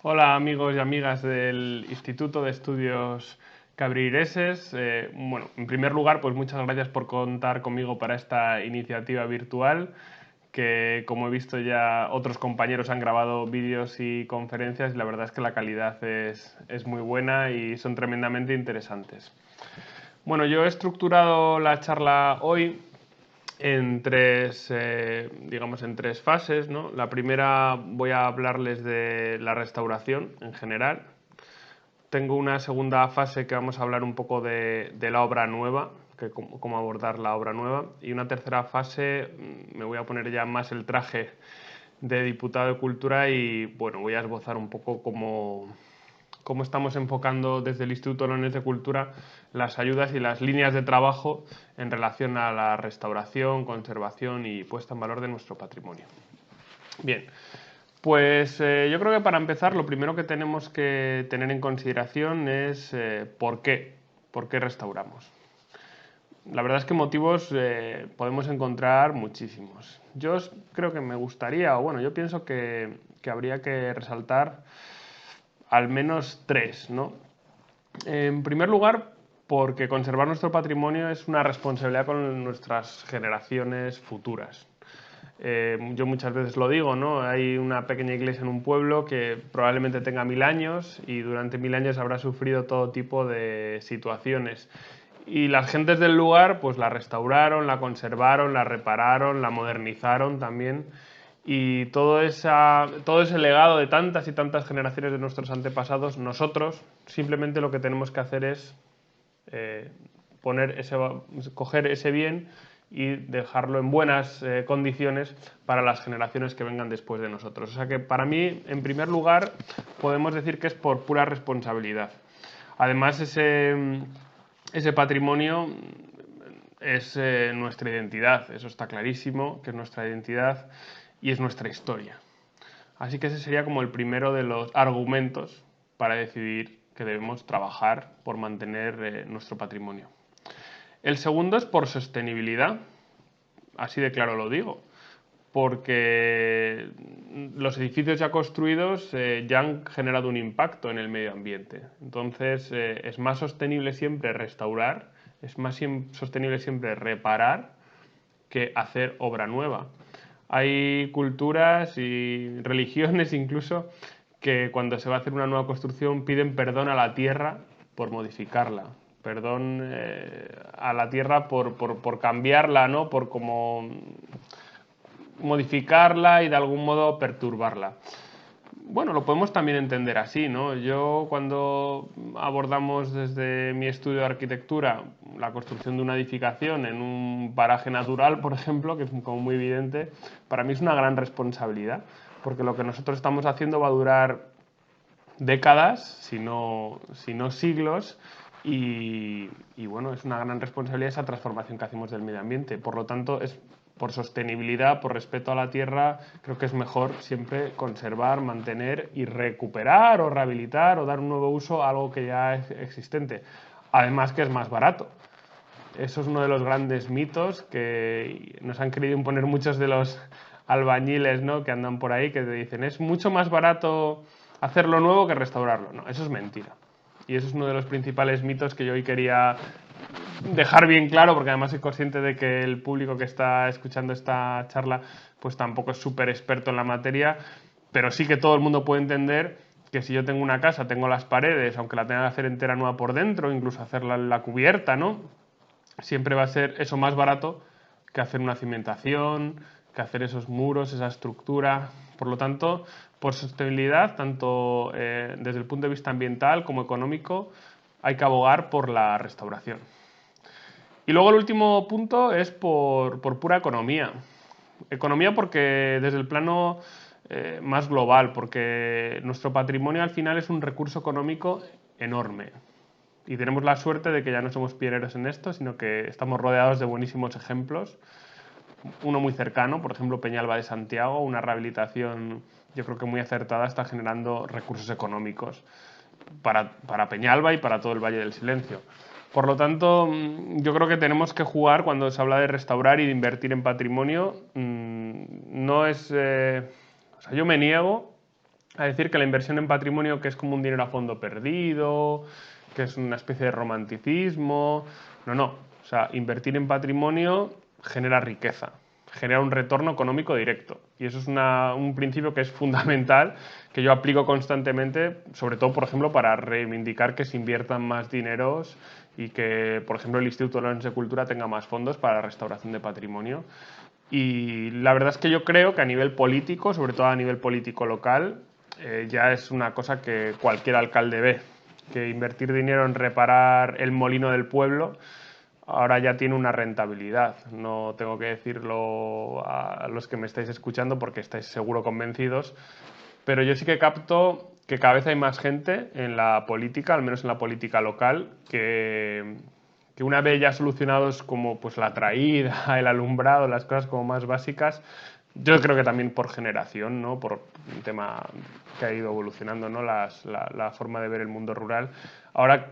Hola amigos y amigas del Instituto de Estudios Cabrireses. Bueno, en primer lugar, pues muchas gracias por contar conmigo para esta iniciativa virtual, que como he visto ya otros compañeros han grabado vídeos y conferencias y la verdad es que la calidad es muy buena y son tremendamente interesantes. Bueno, yo he estructurado la charla hoy en tres, en tres fases, ¿no? La primera voy a hablarles de la restauración en general. Tengo una segunda fase que vamos a hablar un poco de la obra nueva, cómo abordar la obra nueva. Y una tercera fase, me voy a poner ya más el traje de diputado de Cultura y bueno, voy a esbozar un poco cómo estamos enfocando desde el Instituto Leones de Cultura las ayudas y las líneas de trabajo en relación a la restauración, conservación y puesta en valor de nuestro patrimonio. Bien, pues yo creo que para empezar lo primero que tenemos que tener en consideración es ¿por qué? ¿Por qué restauramos? La verdad es que motivos podemos encontrar muchísimos. Yo creo que me gustaría, o bueno, yo pienso que habría que resaltar al menos tres, ¿no? En primer lugar, porque conservar nuestro patrimonio es una responsabilidad con nuestras generaciones futuras. Yo muchas veces lo digo, ¿no? Hay una pequeña iglesia en un pueblo que probablemente tenga 1000 años y durante 1000 años habrá sufrido todo tipo de situaciones. Y las gentes del lugar pues la restauraron, la conservaron, la repararon, la modernizaron también. Y todo ese legado de tantas y tantas generaciones de nuestros antepasados, nosotros simplemente lo que tenemos que hacer es eh, coger ese bien y dejarlo en buenas condiciones para las generaciones que vengan después de nosotros. O sea que para mí, en primer lugar, podemos decir que es por pura responsabilidad. Además, ese patrimonio es nuestra identidad, eso está clarísimo, que es nuestra identidad y es nuestra historia. Así que ese sería como el primero de los argumentos para decidir que debemos trabajar por mantener nuestro patrimonio. El segundo es por sostenibilidad, así de claro lo digo, porque los edificios ya construidos ya han generado un impacto en el medio ambiente. Entonces es más sostenible siempre restaurar, es más sostenible siempre reparar que hacer obra nueva. Hay culturas y religiones incluso que cuando se va a hacer una nueva construcción piden perdón a la tierra por modificarla, perdón a la tierra por cambiarla, ¿no? Por como modificarla y de algún modo perturbarla. Bueno, lo podemos también entender así, ¿no? Yo cuando abordamos desde mi estudio de arquitectura la construcción de una edificación en un paraje natural, por ejemplo, que es como muy evidente, para mí es una gran responsabilidad, porque lo que nosotros estamos haciendo va a durar décadas, si no siglos, y bueno, es una gran responsabilidad esa transformación que hacemos del medio ambiente. Por lo tanto, es por sostenibilidad, por respeto a la tierra, creo que es mejor siempre conservar, mantener y recuperar o rehabilitar o dar un nuevo uso a algo que ya es existente. Además que es más barato. Eso es uno de los grandes mitos que nos han querido imponer muchos de los albañiles, ¿no? Que andan por ahí, que te dicen es mucho más barato hacerlo nuevo que restaurarlo. No, eso es mentira. Y eso es uno de los principales mitos que yo hoy quería dejar bien claro, porque además soy consciente de que el público que está escuchando esta charla pues tampoco es súper experto en la materia, pero sí que todo el mundo puede entender que si yo tengo una casa, tengo las paredes, aunque la tenga que hacer entera nueva por dentro, incluso hacer la cubierta, ¿no? Siempre va a ser eso más barato que hacer una cimentación, que hacer esos muros, esa estructura. Por lo tanto, por sostenibilidad, tanto desde el punto de vista ambiental como económico, hay que abogar por la restauración. Y luego el último punto es por pura economía. Economía porque desde el plano más global, porque nuestro patrimonio al final es un recurso económico enorme. Y tenemos la suerte de que ya no somos pioneros en esto, sino que estamos rodeados de buenísimos ejemplos. Uno muy cercano, por ejemplo, Peñalba de Santiago, una rehabilitación yo creo que muy acertada, está generando recursos económicos para Peñalba y para todo el Valle del Silencio. Por lo tanto, yo creo que tenemos que jugar cuando se habla de restaurar y de invertir en patrimonio. No es... o sea, yo me niego a decir que la inversión en patrimonio, que es como un dinero a fondo perdido, que es una especie de romanticismo. No, no. O sea, invertir en patrimonio genera riqueza, genera un retorno económico directo. Y eso es un principio que es fundamental, que yo aplico constantemente, sobre todo, por ejemplo, para reivindicar que se inviertan más dineros y que, por ejemplo, el Instituto de de Cultura tenga más fondos para la restauración de patrimonio. Y la verdad es que yo creo que a nivel político, sobre todo a nivel político local, ya es una cosa que cualquier alcalde ve, que invertir dinero en reparar el molino del pueblo ahora ya tiene una rentabilidad. No tengo que decirlo a los que me estáis escuchando porque estáis seguro convencidos, pero yo sí que capto que cada vez hay más gente en la política, al menos en la política local, que una vez ya solucionados como pues la traída, el alumbrado, las cosas como más básicas, yo creo que también por generación, ¿no? Por un tema que ha ido evolucionando, ¿no? La forma de ver el mundo rural. Ahora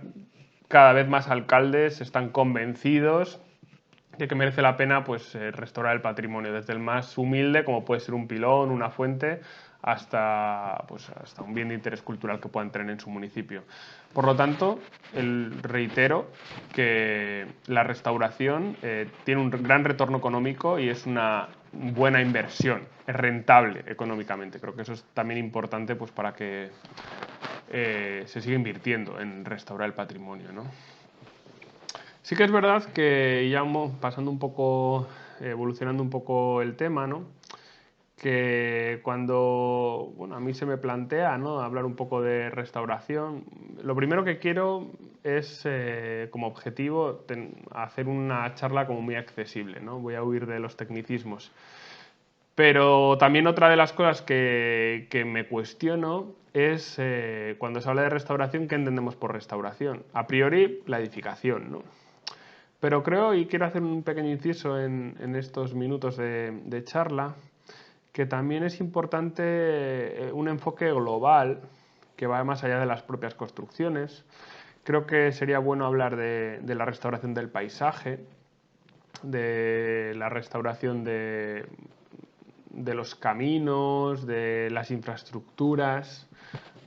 cada vez más alcaldes están convencidos de que merece la pena pues, restaurar el patrimonio, desde el más humilde, como puede ser un pilón, una fuente, hasta, pues, hasta un bien de interés cultural que puedan tener en su municipio. Por lo tanto, reitero que la restauración tiene un gran retorno económico y es una buena inversión, es rentable económicamente. Creo que eso es también importante pues, para que se siga invirtiendo en restaurar el patrimonio, ¿no? Sí que es verdad que ya pasando un poco, evolucionando un poco el tema, ¿no? Que cuando bueno, a mí se me plantea, ¿no? Hablar un poco de restauración, lo primero que quiero es, como objetivo, hacer una charla como muy accesible, ¿no? Voy a huir de los tecnicismos. Pero también otra de las cosas que me cuestiono es cuando se habla de restauración, ¿qué entendemos por restauración? A priori, la edificación, ¿no? Pero creo, y quiero hacer un pequeño inciso en estos minutos de charla, que también es importante un enfoque global que va más allá de las propias construcciones. Creo que sería bueno hablar de la restauración del paisaje, de la restauración de los caminos, de las infraestructuras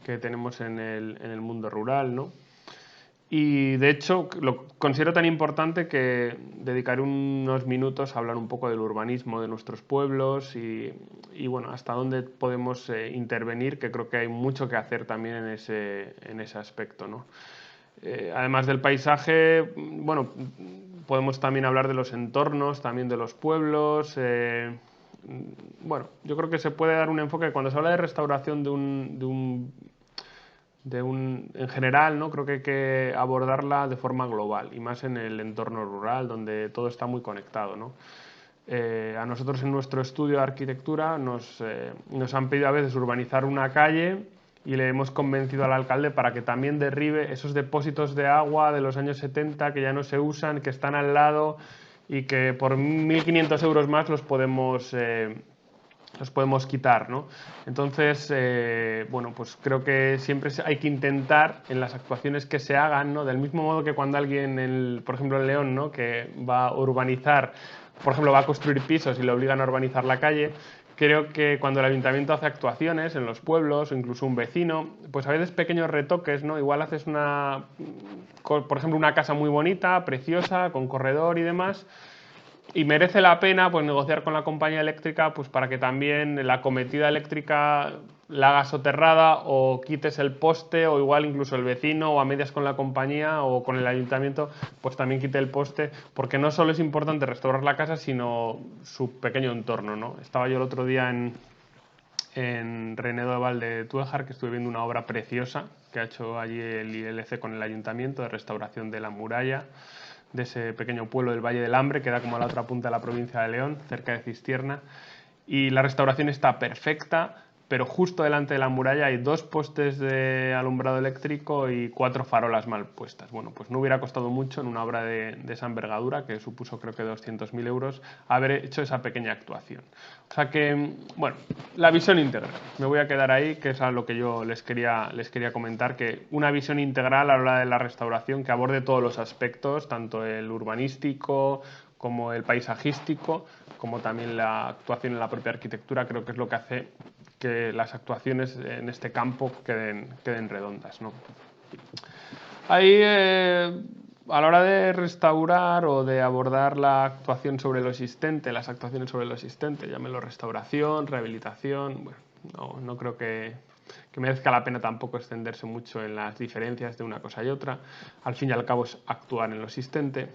que tenemos en el mundo rural, ¿no? Y de hecho lo considero tan importante que dedicaré unos minutos a hablar un poco del urbanismo de nuestros pueblos y bueno, hasta dónde podemos intervenir, que creo que hay mucho que hacer también en ese aspecto, ¿no? Además del paisaje, bueno, podemos también hablar de los entornos, también de los pueblos. Bueno, yo creo que se puede dar un enfoque cuando se habla de restauración en general, ¿no? Creo que hay que abordarla de forma global y más en el entorno rural donde todo está muy conectado, ¿no? A nosotros en nuestro estudio de arquitectura nos han pedido a veces urbanizar una calle y le hemos convencido al alcalde para que también derribe esos depósitos de agua de los años 70 que ya no se usan, que están al lado y que por 1.500 euros más los podemos quitar, ¿no? Entonces, bueno, pues creo que siempre hay que intentar en las actuaciones que se hagan, ¿no? Del mismo modo que cuando alguien, por ejemplo en León, ¿no? Que va a urbanizar, por ejemplo, va a construir pisos y le obligan a urbanizar la calle, creo que cuando el ayuntamiento hace actuaciones en los pueblos o incluso un vecino, pues a veces pequeños retoques, ¿no? Igual haces por ejemplo, una casa muy bonita, preciosa, con corredor y demás, y merece la pena pues negociar con la compañía eléctrica pues para que también la acometida eléctrica la hagas soterrada o quites el poste o igual incluso el vecino o a medias con la compañía o con el ayuntamiento pues también quite el poste, porque no solo es importante restaurar la casa sino su pequeño entorno, ¿no? Estaba yo el otro día en Renedo de Valdetúejar, que estuve viendo una obra preciosa que ha hecho allí el ILC con el ayuntamiento de restauración de la muralla de ese pequeño pueblo del Valle del Hambre, que da como a la otra punta de la provincia de León, cerca de Cistierna. Y la restauración está perfecta, pero justo delante de la muralla hay 2 postes de alumbrado eléctrico y 4 farolas mal puestas. Bueno, pues no hubiera costado mucho en una obra de esa envergadura, que supuso creo que 200.000 euros, haber hecho esa pequeña actuación. O sea que, bueno, la visión integral. Me voy a quedar ahí, que es a lo que yo les quería comentar, que una visión integral a la hora de la restauración que aborde todos los aspectos, tanto el urbanístico como el paisajístico, como también la actuación en la propia arquitectura, creo que es lo que hace que las actuaciones en este campo queden redondas, ¿no? Ahí, a la hora de restaurar o de abordar la actuación sobre lo existente, las actuaciones sobre lo existente, llámelo restauración, rehabilitación, bueno, no creo que merezca la pena tampoco extenderse mucho en las diferencias de una cosa y otra. Al fin y al cabo es actuar en lo existente.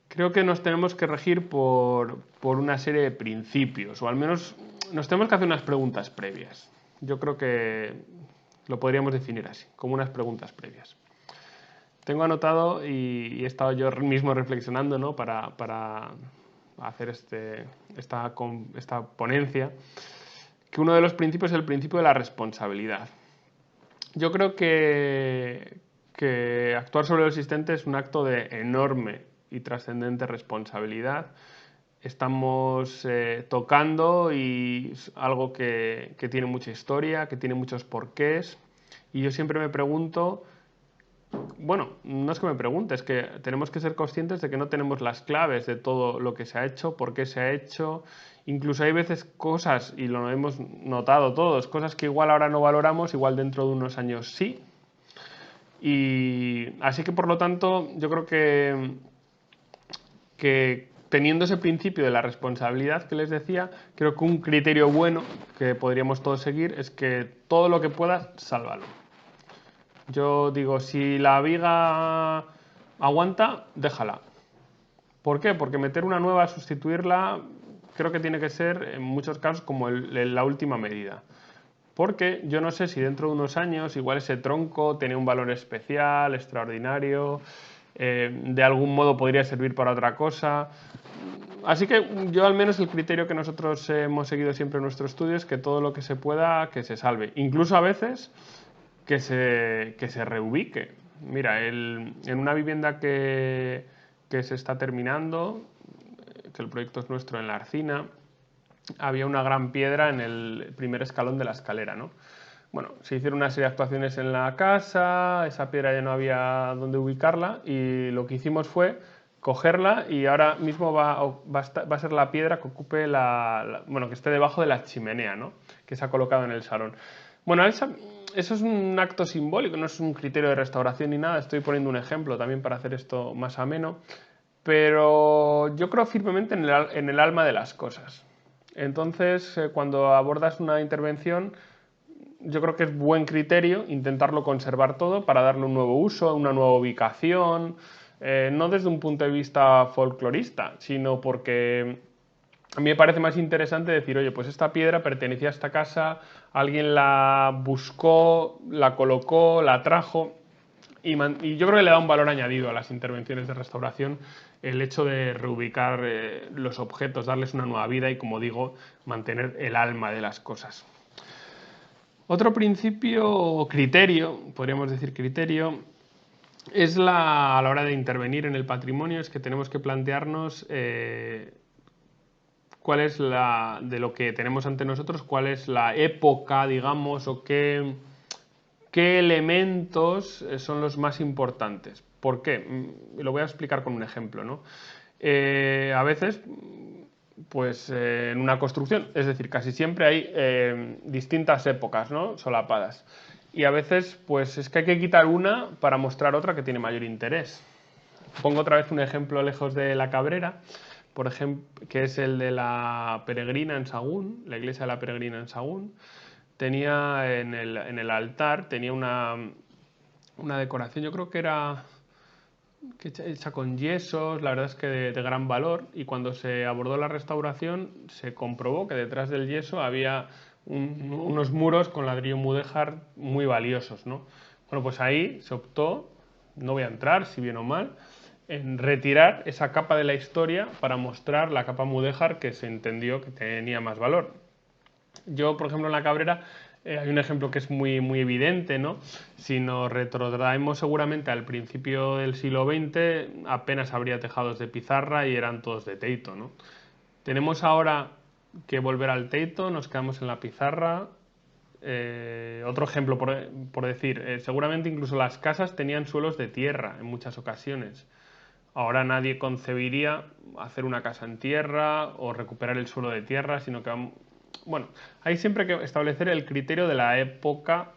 Creo que nos tenemos que regir por una serie de principios, o al menos nos tenemos que hacer unas preguntas previas. Yo creo que lo podríamos definir así, como unas preguntas previas. Tengo anotado y he estado yo mismo reflexionando, ¿no?, para hacer esta ponencia, que uno de los principios es el principio de la responsabilidad. Yo creo que actuar sobre lo existente es un acto de enorme y trascendente responsabilidad. Estamos tocando y algo que tiene mucha historia, que tiene muchos porqués, y yo siempre me pregunto, bueno, no es que me pregunte, es que tenemos que ser conscientes de que no tenemos las claves de todo lo que se ha hecho, por qué se ha hecho. Incluso hay veces cosas, y lo hemos notado todos, cosas que igual ahora no valoramos, igual dentro de unos años sí. Y así que, por lo tanto, yo creo que teniendo ese principio de la responsabilidad que les decía, creo que un criterio bueno que podríamos todos seguir es que todo lo que puedas, sálvalo. Yo digo, si la viga aguanta, déjala. ¿Por qué? Porque meter una nueva, sustituirla, creo que tiene que ser en muchos casos como la última medida. Porque yo no sé si dentro de unos años igual ese tronco tenía un valor especial, extraordinario, de algún modo podría servir para otra cosa. Así que yo, al menos, el criterio que nosotros hemos seguido siempre en nuestro estudio es que todo lo que se pueda, que se salve. Incluso a veces que se reubique. Mira, en una vivienda que se está terminando, que el proyecto es nuestro, en La Arcina, había una gran piedra en el primer escalón de la escalera, ¿no? Bueno, se hicieron una serie de actuaciones en la casa, esa piedra ya no había dónde ubicarla, y lo que hicimos fue cogerla, y ahora mismo va a ser la piedra que ocupe bueno, que esté debajo de la chimenea, ¿no?, que se ha colocado en el salón. Bueno, eso es un acto simbólico, no es un criterio de restauración ni nada, estoy poniendo un ejemplo también para hacer esto más ameno, pero yo creo firmemente en el alma de las cosas. Entonces, cuando abordas una intervención, yo creo que es buen criterio intentarlo conservar todo para darle un nuevo uso, una nueva ubicación, no desde un punto de vista folclorista, sino porque a mí me parece más interesante decir, oye, pues esta piedra pertenecía a esta casa, alguien la buscó, la colocó, la trajo, y yo creo que le da un valor añadido a las intervenciones de restauración el hecho de reubicar los objetos, darles una nueva vida y, como digo, mantener el alma de las cosas. Otro principio o criterio, podríamos decir criterio, es a la hora de intervenir en el patrimonio, es que tenemos que plantearnos cuál es de lo que tenemos ante nosotros, cuál es la época, digamos, o qué elementos son los más importantes. ¿Por qué? Lo voy a explicar con un ejemplo, ¿no? A veces, pues en una construcción, es decir, casi siempre hay distintas épocas, ¿no?, solapadas. Y a veces, pues es que hay que quitar una para mostrar otra que tiene mayor interés. Pongo otra vez un ejemplo lejos de la Cabrera, por ejemplo, que es el de la Peregrina en Sagún, la iglesia de la Peregrina en Sagún. Tenía en el altar, tenía una decoración, yo creo que era hecha con yesos, la verdad es que de gran valor, y cuando se abordó la restauración se comprobó que detrás del yeso había unos muros con ladrillo mudéjar muy valiosos, ¿no? Bueno, pues ahí se optó, no voy a entrar si bien o mal, en retirar esa capa de la historia para mostrar la capa mudéjar que se entendió que tenía más valor. Yo, por ejemplo, en la Cabrera hay un ejemplo que es muy evidente, ¿no? Si nos retrotraemos seguramente al principio del siglo XX, apenas habría tejados de pizarra y eran todos de teito, ¿no? Tenemos ahora que volver al teito, nos quedamos en la pizarra. Otro ejemplo, por decir, seguramente incluso las casas tenían suelos de tierra en muchas ocasiones. Ahora nadie concebiría hacer una casa en tierra o recuperar el suelo de tierra, sino que bueno, hay siempre que establecer el criterio de la época,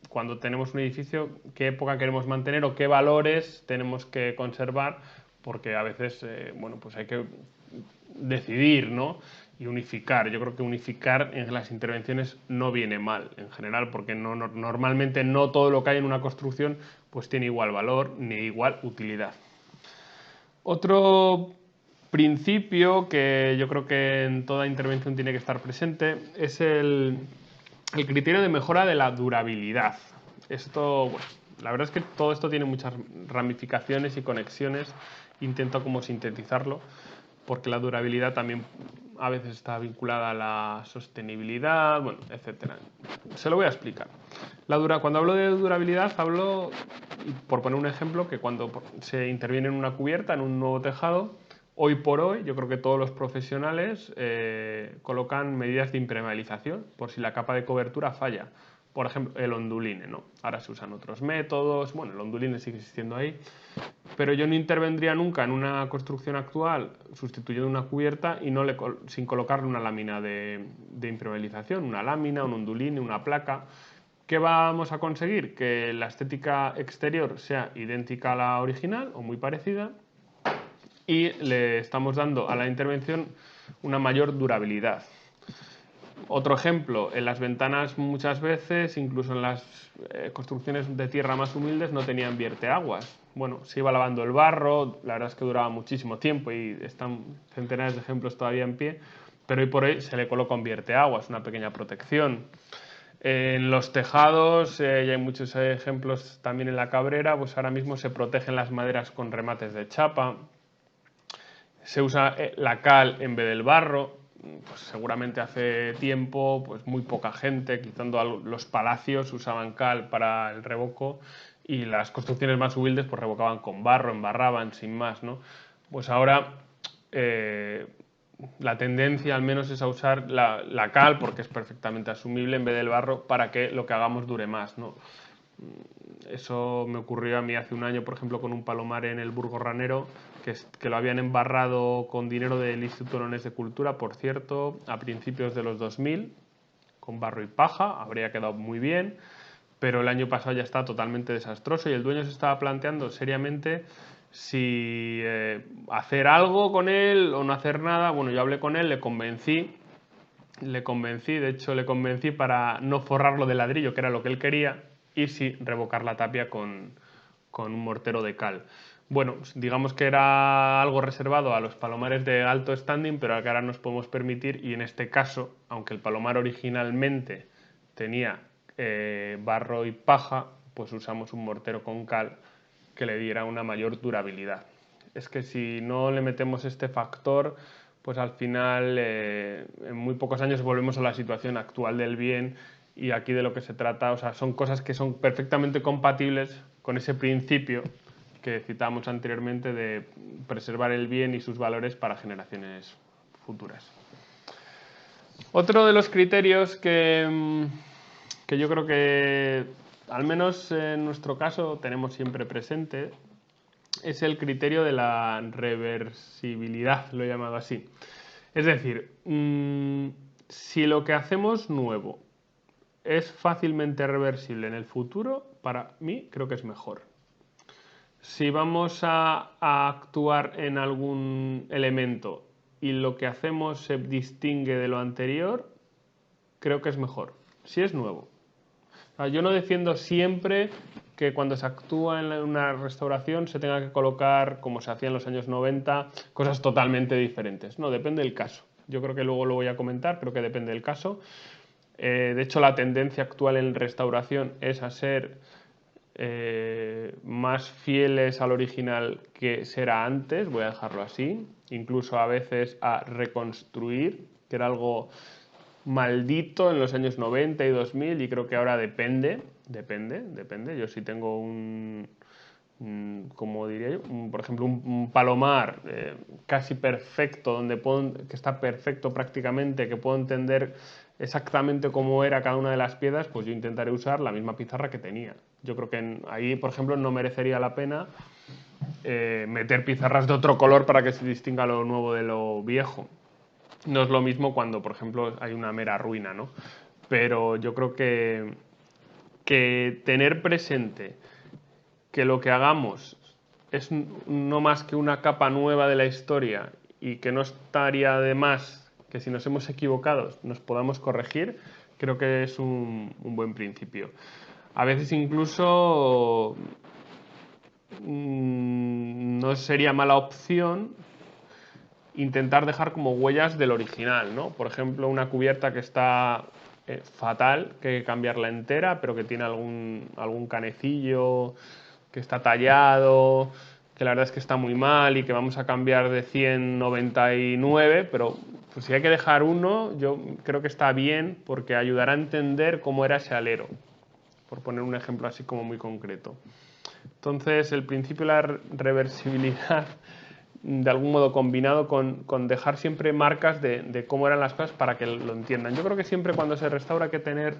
cuando tenemos un edificio, qué época queremos mantener o qué valores tenemos que conservar, porque a veces, bueno, pues hay que decidir, ¿no? Y unificar. Yo creo que unificar en las intervenciones no viene mal, en general, porque normalmente no todo lo que hay en una construcción pues tiene igual valor ni igual utilidad. Otro principio que yo creo que en toda intervención tiene que estar presente es el criterio de mejora de la durabilidad. Esto, bueno, la verdad es que todo esto tiene muchas ramificaciones y conexiones. Intento como sintetizarlo, porque la durabilidad también a veces está vinculada a la sostenibilidad, bueno, etcétera. Se lo voy a explicar. Cuando hablo de durabilidad, hablo, por poner un ejemplo, que cuando se interviene en una cubierta, en un nuevo tejado, hoy por hoy yo creo que todos los profesionales colocan medidas de impermeabilización por si la capa de cobertura falla. Por ejemplo, el onduline, ¿no? Ahora se usan otros métodos, bueno, el onduline sigue existiendo ahí, pero yo no intervendría nunca en una construcción actual sustituyendo una cubierta y sin colocarle una lámina de impermeabilización, una lámina, un onduline, una placa. ¿Qué vamos a conseguir? Que la estética exterior sea idéntica a la original o muy parecida, y le estamos dando a la intervención una mayor durabilidad. Otro ejemplo, en las ventanas muchas veces, incluso en las construcciones de tierra más humildes, no tenían vierteaguas. Bueno, se iba lavando el barro, la verdad es que duraba muchísimo tiempo y están centenares de ejemplos todavía en pie, pero hoy por hoy se le coloca un vierteaguas, una pequeña protección. En los tejados, y hay muchos ejemplos también en la Cabrera, pues ahora mismo se protegen las maderas con remates de chapa. Se usa la cal en vez del barro. Pues seguramente hace tiempo, pues muy poca gente, quitando los palacios, usaban cal para el revoco, y las construcciones más humildes pues revocaban con barro, embarraban sin más, ¿no? Pues ahora la tendencia al menos es a usar la cal, porque es perfectamente asumible, en vez del barro, para que lo que hagamos dure más, ¿no? Eso me ocurrió a mí hace un año, por ejemplo, con un palomar en el Burgo Ranero, que lo habían embarrado con dinero del Instituto Leonés de Cultura, por cierto, a principios de los 2000, con barro y paja, habría quedado muy bien, pero el año pasado ya está totalmente desastroso y el dueño se estaba planteando seriamente si hacer algo con él o no hacer nada. Bueno, yo hablé con él, le convencí, de hecho le convencí para no forrarlo de ladrillo, que era lo que él quería, y sí revocar la tapia con un mortero de cal. Bueno, digamos que era algo reservado a los palomares de alto standing, pero que ahora nos podemos permitir, y en este caso, aunque el palomar originalmente tenía barro y paja, pues usamos un mortero con cal que le diera una mayor durabilidad. Es que si no le metemos este factor, pues al final en muy pocos años volvemos a la situación actual del bien, y aquí de lo que se trata, o sea, son cosas que son perfectamente compatibles con ese principio que citamos anteriormente de preservar el bien y sus valores para generaciones futuras. Otro de los criterios que yo creo que, al menos en nuestro caso, tenemos siempre presente, es el criterio de la reversibilidad, lo he llamado así. Es decir, si lo que hacemos nuevo es fácilmente reversible en el futuro, para mí creo que es mejor. Si vamos a actuar en algún elemento y lo que hacemos se distingue de lo anterior, creo que es mejor, si es nuevo. Yo no defiendo siempre que cuando se actúa en una restauración se tenga que colocar, como se hacía en los años 90, cosas totalmente diferentes. No, depende del caso. Yo creo que luego lo voy a comentar, creo que depende del caso. De hecho, la tendencia actual en restauración es a ser más fieles al original que será antes, voy a dejarlo así, incluso a veces a reconstruir, que era algo maldito en los años 90 y 2000, y creo que ahora depende. Yo sí tengo como diría yo, por ejemplo, un palomar casi perfecto, que está perfecto prácticamente, que puedo entender exactamente cómo era cada una de las piedras, pues yo intentaré usar la misma pizarra que tenía. Yo creo que ahí, por ejemplo, no merecería la pena meter pizarras de otro color para que se distinga lo nuevo de lo viejo. no es lo mismo cuando, por ejemplo, hay una mera ruina, ¿no? Pero yo creo que tener presente que lo que hagamos es no más que una capa nueva de la historia y que no estaría de más que si nos hemos equivocado nos podamos corregir, creo que es un buen principio. A veces incluso no sería mala opción intentar dejar como huellas del original, ¿no? Por ejemplo, una cubierta que está fatal, que hay que cambiarla entera, pero que tiene algún canecillo, que está tallado, que la verdad es que está muy mal y que vamos a cambiar de 199, pero pues si hay que dejar uno, yo creo que está bien porque ayudará a entender cómo era ese alero, por poner un ejemplo así como muy concreto. Entonces, el principio de la reversibilidad, de algún modo combinado con dejar siempre marcas de cómo eran las cosas para que lo entiendan. Yo creo que siempre cuando se restaura hay que tener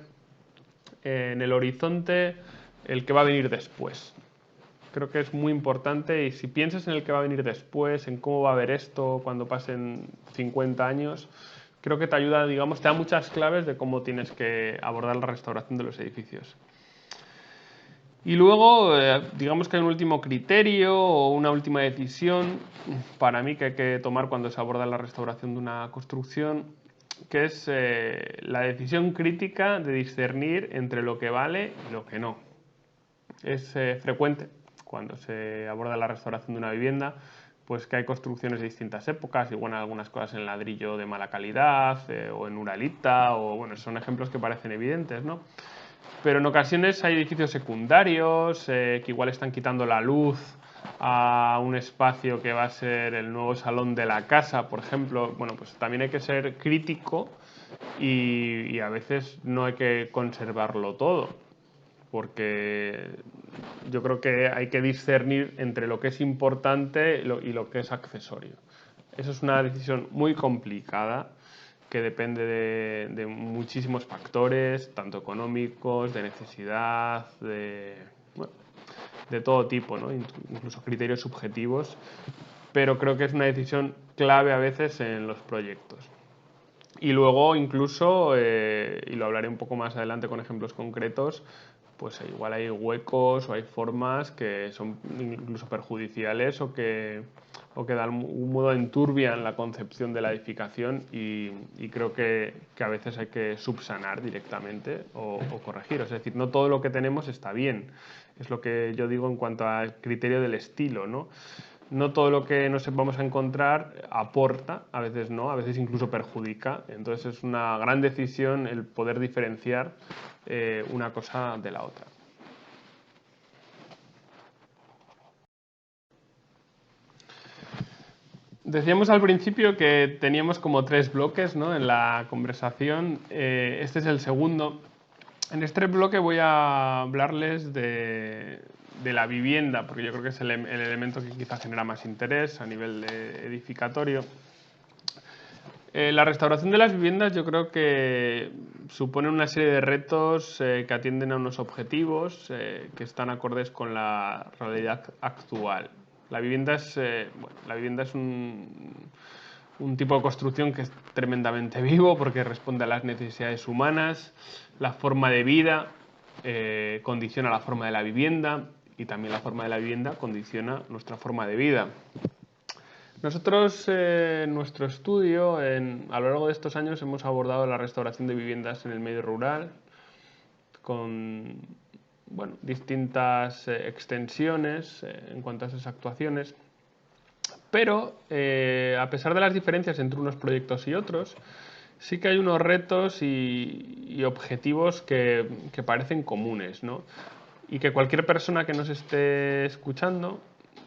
en el horizonte el que va a venir después. Creo que es muy importante y si piensas en el que va a venir después, en cómo va a ver esto cuando pasen 50 años, creo que te ayuda, digamos, te da muchas claves de cómo tienes que abordar la restauración de los edificios. Y luego, digamos que hay un último criterio o una última decisión para mí que hay que tomar cuando se aborda la restauración de una construcción, que es la decisión crítica de discernir entre lo que vale y lo que no. Es frecuente cuando se aborda la restauración de una vivienda, pues que hay construcciones de distintas épocas, igual algunas cosas en ladrillo de mala calidad o en uralita, o bueno, son ejemplos que parecen evidentes, ¿no? Pero en ocasiones hay edificios secundarios que igual están quitando la luz a un espacio que va a ser el nuevo salón de la casa, por ejemplo. Bueno, pues también hay que ser crítico y a veces no hay que conservarlo todo, porque yo creo que hay que discernir entre lo que es importante y lo que es accesorio. Eso es una decisión muy complicada que depende de muchísimos factores, tanto económicos, de necesidad, bueno, de todo tipo, ¿no? Incluso criterios subjetivos, pero creo que es una decisión clave a veces en los proyectos. Y luego incluso, y lo hablaré un poco más adelante con ejemplos concretos, pues igual hay huecos o hay formas que son incluso perjudiciales o que de algún modo enturbian la concepción de la edificación y creo que a veces hay que subsanar directamente o corregir. Es decir, no todo lo que tenemos está bien. Es lo que yo digo en cuanto al criterio del estilo, ¿no? No todo lo que nos vamos a encontrar aporta, a veces no, a veces incluso perjudica. Entonces es una gran decisión el poder diferenciar una cosa de la otra. Decíamos al principio que teníamos como 3 bloques, ¿no?, en la conversación. Este es el segundo. En este bloque voy a hablarles de la vivienda, porque yo creo que es el elemento que quizá genera más interés a nivel edificatorio. La restauración de las viviendas yo creo que supone una serie de retos que atienden a unos objetivos que están acordes con la realidad actual. La vivienda es un tipo de construcción que es tremendamente vivo porque responde a las necesidades humanas, la forma de vida condiciona la forma de la vivienda y también la forma de la vivienda condiciona nuestra forma de vida. Nosotros, en nuestro estudio, a lo largo de estos años, hemos abordado la restauración de viviendas en el medio rural con distintas extensiones en cuanto a esas actuaciones. Pero, a pesar de las diferencias entre unos proyectos y otros, sí que hay unos retos y objetivos que parecen comunes, ¿no? Y que cualquier persona que nos esté escuchando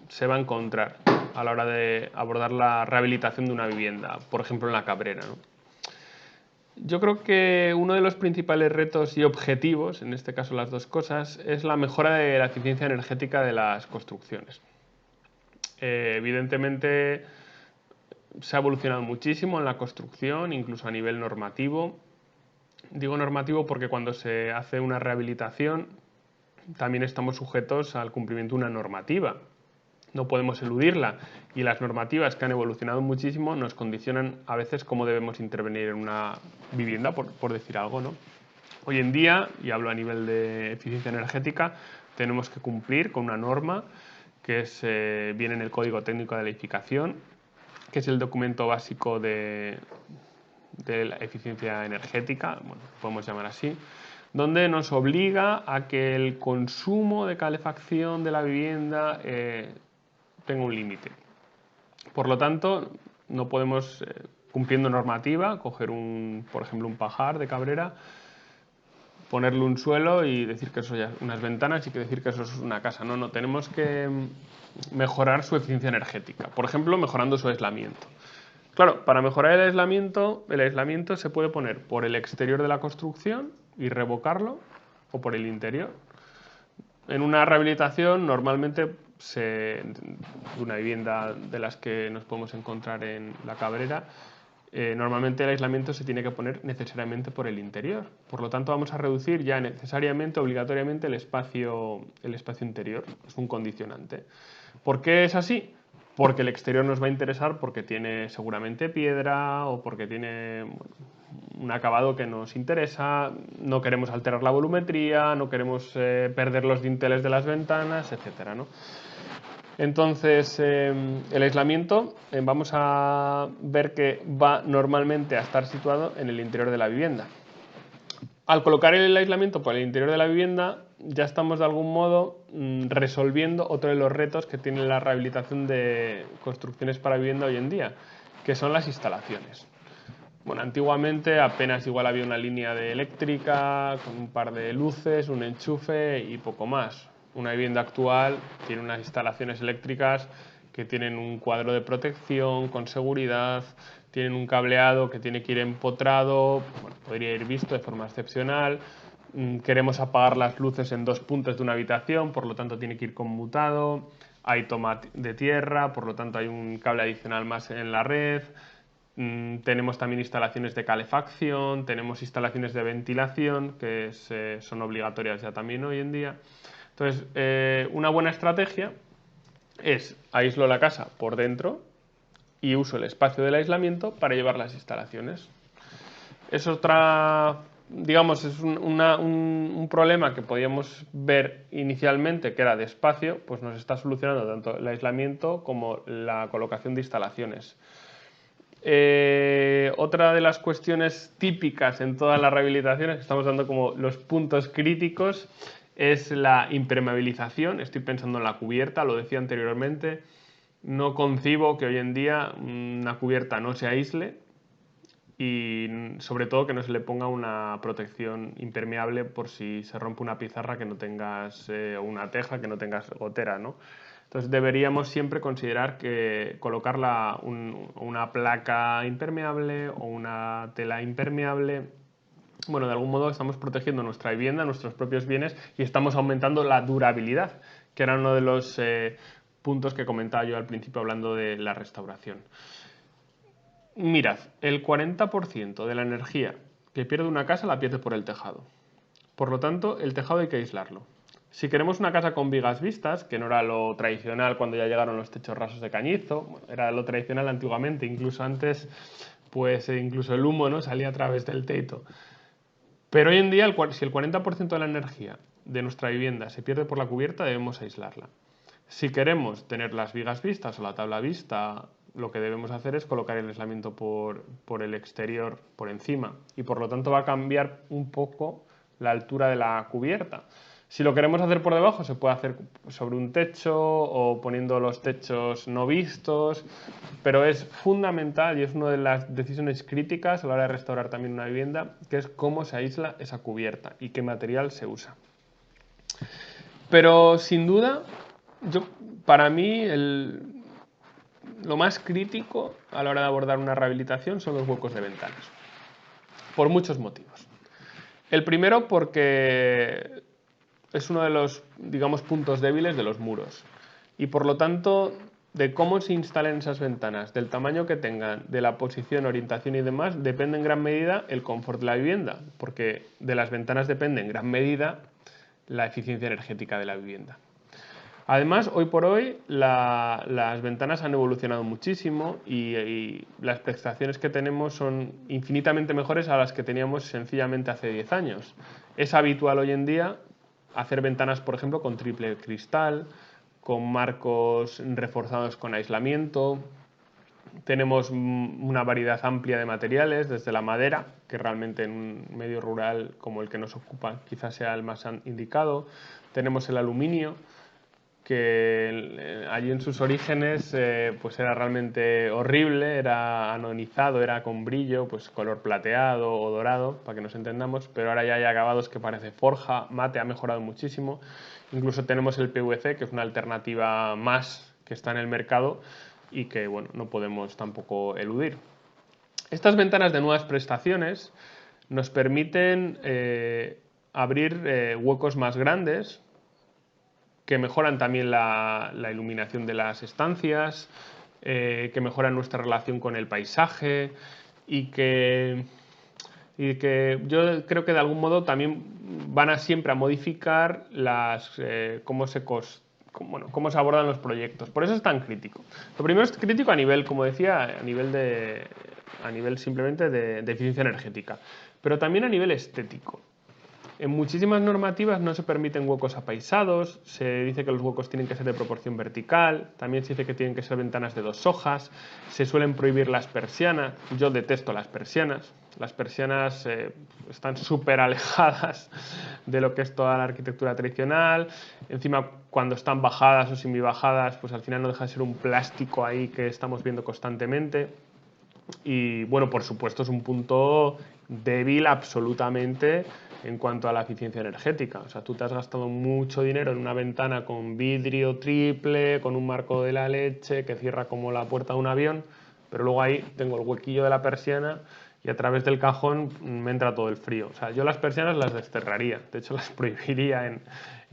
se va a encontrar a la hora de abordar la rehabilitación de una vivienda, por ejemplo en La Cabrera, ¿no? Yo creo que uno de los principales retos y objetivos, en este caso las dos cosas, es la mejora de la eficiencia energética de las construcciones. Evidentemente se ha evolucionado muchísimo en la construcción, incluso a nivel normativo. Digo normativo porque cuando se hace una rehabilitación también estamos sujetos al cumplimiento de una normativa. no podemos eludirla, y las normativas que han evolucionado muchísimo nos condicionan a veces cómo debemos intervenir en una vivienda, por decir algo, ¿no? Hoy en día, y hablo a nivel de eficiencia energética, tenemos que cumplir con una norma que viene en el Código Técnico de la Edificación, que es el documento básico de la eficiencia energética, bueno, podemos llamar así, donde nos obliga a que el consumo de calefacción de la vivienda tenga un límite. Por lo tanto, no podemos, cumpliendo normativa, coger por ejemplo, un pajar de Cabrera, ponerle un suelo y decir que eso ya es unas ventanas y que decir que eso es una casa. No, tenemos que mejorar su eficiencia energética. Por ejemplo, mejorando su aislamiento. Claro, para mejorar el aislamiento se puede poner por el exterior de la construcción y revocarlo, o por el interior. En una rehabilitación, normalmente, una vivienda de las que nos podemos encontrar en La Cabrera, normalmente el aislamiento se tiene que poner necesariamente por el interior. Por lo tanto, vamos a reducir ya necesariamente, obligatoriamente, el espacio interior. Es un condicionante. ¿Por qué es así? Porque el exterior nos va a interesar porque tiene seguramente piedra o porque tiene un acabado que nos interesa, no queremos alterar la volumetría, no queremos perder los dinteles de las ventanas, etc., ¿no? Entonces, el aislamiento vamos a ver que va normalmente a estar situado en el interior de la vivienda. Al colocar el aislamiento por el interior de la vivienda, ya estamos de algún modo resolviendo otro de los retos que tiene la rehabilitación de construcciones para vivienda hoy en día, que son las instalaciones. Bueno, antiguamente apenas igual había una línea de eléctrica con un par de luces, un enchufe y poco más. Una vivienda actual tiene unas instalaciones eléctricas que tienen un cuadro de protección con seguridad, tienen un cableado que tiene que ir empotrado, bueno, podría ir visto de forma excepcional. Queremos apagar las luces en 2 puntos de una habitación, por lo tanto tiene que ir conmutado. Hay toma de tierra, por lo tanto hay un cable adicional más en la red. Tenemos también instalaciones de calefacción, tenemos instalaciones de ventilación que son obligatorias ya también hoy en día. Entonces, una buena estrategia es aíslo la casa por dentro y uso el espacio del aislamiento para llevar las instalaciones. Es digamos, es un problema que podíamos ver inicialmente, que era de espacio, pues nos está solucionando tanto el aislamiento como la colocación de instalaciones. Otra de las cuestiones típicas en todas las rehabilitaciones, que estamos dando como los puntos críticos, es la impermeabilización. Estoy pensando en la cubierta, lo decía anteriormente. No concibo que hoy en día una cubierta no se aísle y sobre todo que no se le ponga una protección impermeable por si se rompe una pizarra que no tengas, o una teja que no tengas gotera, ¿no? Entonces deberíamos siempre considerar que colocar una placa impermeable o una tela impermeable, bueno, de algún modo estamos protegiendo nuestra vivienda, nuestros propios bienes y estamos aumentando la durabilidad, que era uno de los puntos que comentaba yo al principio hablando de la restauración. Mirad, el 40% de la energía que pierde una casa la pierde por el tejado. Por lo tanto, el tejado hay que aislarlo. Si queremos una casa con vigas vistas, que no era lo tradicional cuando ya llegaron los techos rasos de cañizo, bueno, era lo tradicional antiguamente, incluso antes, pues incluso el humo, ¿no?, salía a través del techo. Pero hoy en día, si el 40% de la energía de nuestra vivienda se pierde por la cubierta, debemos aislarla. Si queremos tener las vigas vistas o la tabla vista, lo que debemos hacer es colocar el aislamiento por el exterior, por encima, y por lo tanto va a cambiar un poco la altura de la cubierta. Si lo queremos hacer por debajo, se puede hacer sobre un techo o poniendo los techos no vistos, pero es fundamental y es una de las decisiones críticas a la hora de restaurar también una vivienda, que es cómo se aísla esa cubierta y qué material se usa. Pero sin duda, para mí lo más crítico a la hora de abordar una rehabilitación son los huecos de ventanas, por muchos motivos. El primero porque es uno de los, digamos, puntos débiles de los muros y por lo tanto de cómo se instalen esas ventanas, del tamaño que tengan, de la posición, orientación y demás, depende en gran medida el confort de la vivienda, porque de las ventanas depende en gran medida la eficiencia energética de la vivienda. Además, hoy por hoy las ventanas han evolucionado muchísimo y las prestaciones que tenemos son infinitamente mejores a las que teníamos sencillamente hace 10 años. Es habitual hoy en día hacer ventanas, por ejemplo, con triple cristal, con marcos reforzados con aislamiento. Tenemos una variedad amplia de materiales, desde la madera, que realmente en un medio rural como el que nos ocupa quizás sea el más indicado. Tenemos el aluminio, que allí en sus orígenes pues era realmente horrible, era anodizado, era con brillo, pues color plateado o dorado, para que nos entendamos, pero ahora ya hay acabados que parece forja, mate, ha mejorado muchísimo. Incluso tenemos el PVC, que es una alternativa más que está en el mercado y que bueno, no podemos tampoco eludir. Estas ventanas de nuevas prestaciones nos permiten abrir huecos más grandes, que mejoran también la iluminación de las estancias, que mejoran nuestra relación con el paisaje y que yo creo que de algún modo también van a siempre a modificar cómo se abordan los proyectos. Por eso es tan crítico. Lo primero es crítico a nivel, como decía, a nivel simplemente de eficiencia energética, pero también a nivel estético. En muchísimas normativas no se permiten huecos apaisados, se dice que los huecos tienen que ser de proporción vertical, también se dice que tienen que ser ventanas de 2 hojas, se suelen prohibir las persianas. Yo detesto las persianas están súper alejadas de lo que es toda la arquitectura tradicional. Encima, cuando están bajadas o semibajadas, pues al final no deja de ser un plástico ahí que estamos viendo constantemente. Y bueno, por supuesto es un punto débil absolutamente en cuanto a la eficiencia energética. O sea, tú te has gastado mucho dinero en una ventana con vidrio triple, con un marco de la leche que cierra como la puerta de un avión, pero luego ahí tengo el huequillo de la persiana y a través del cajón me entra todo el frío. O sea, yo las persianas las desterraría, de hecho las prohibiría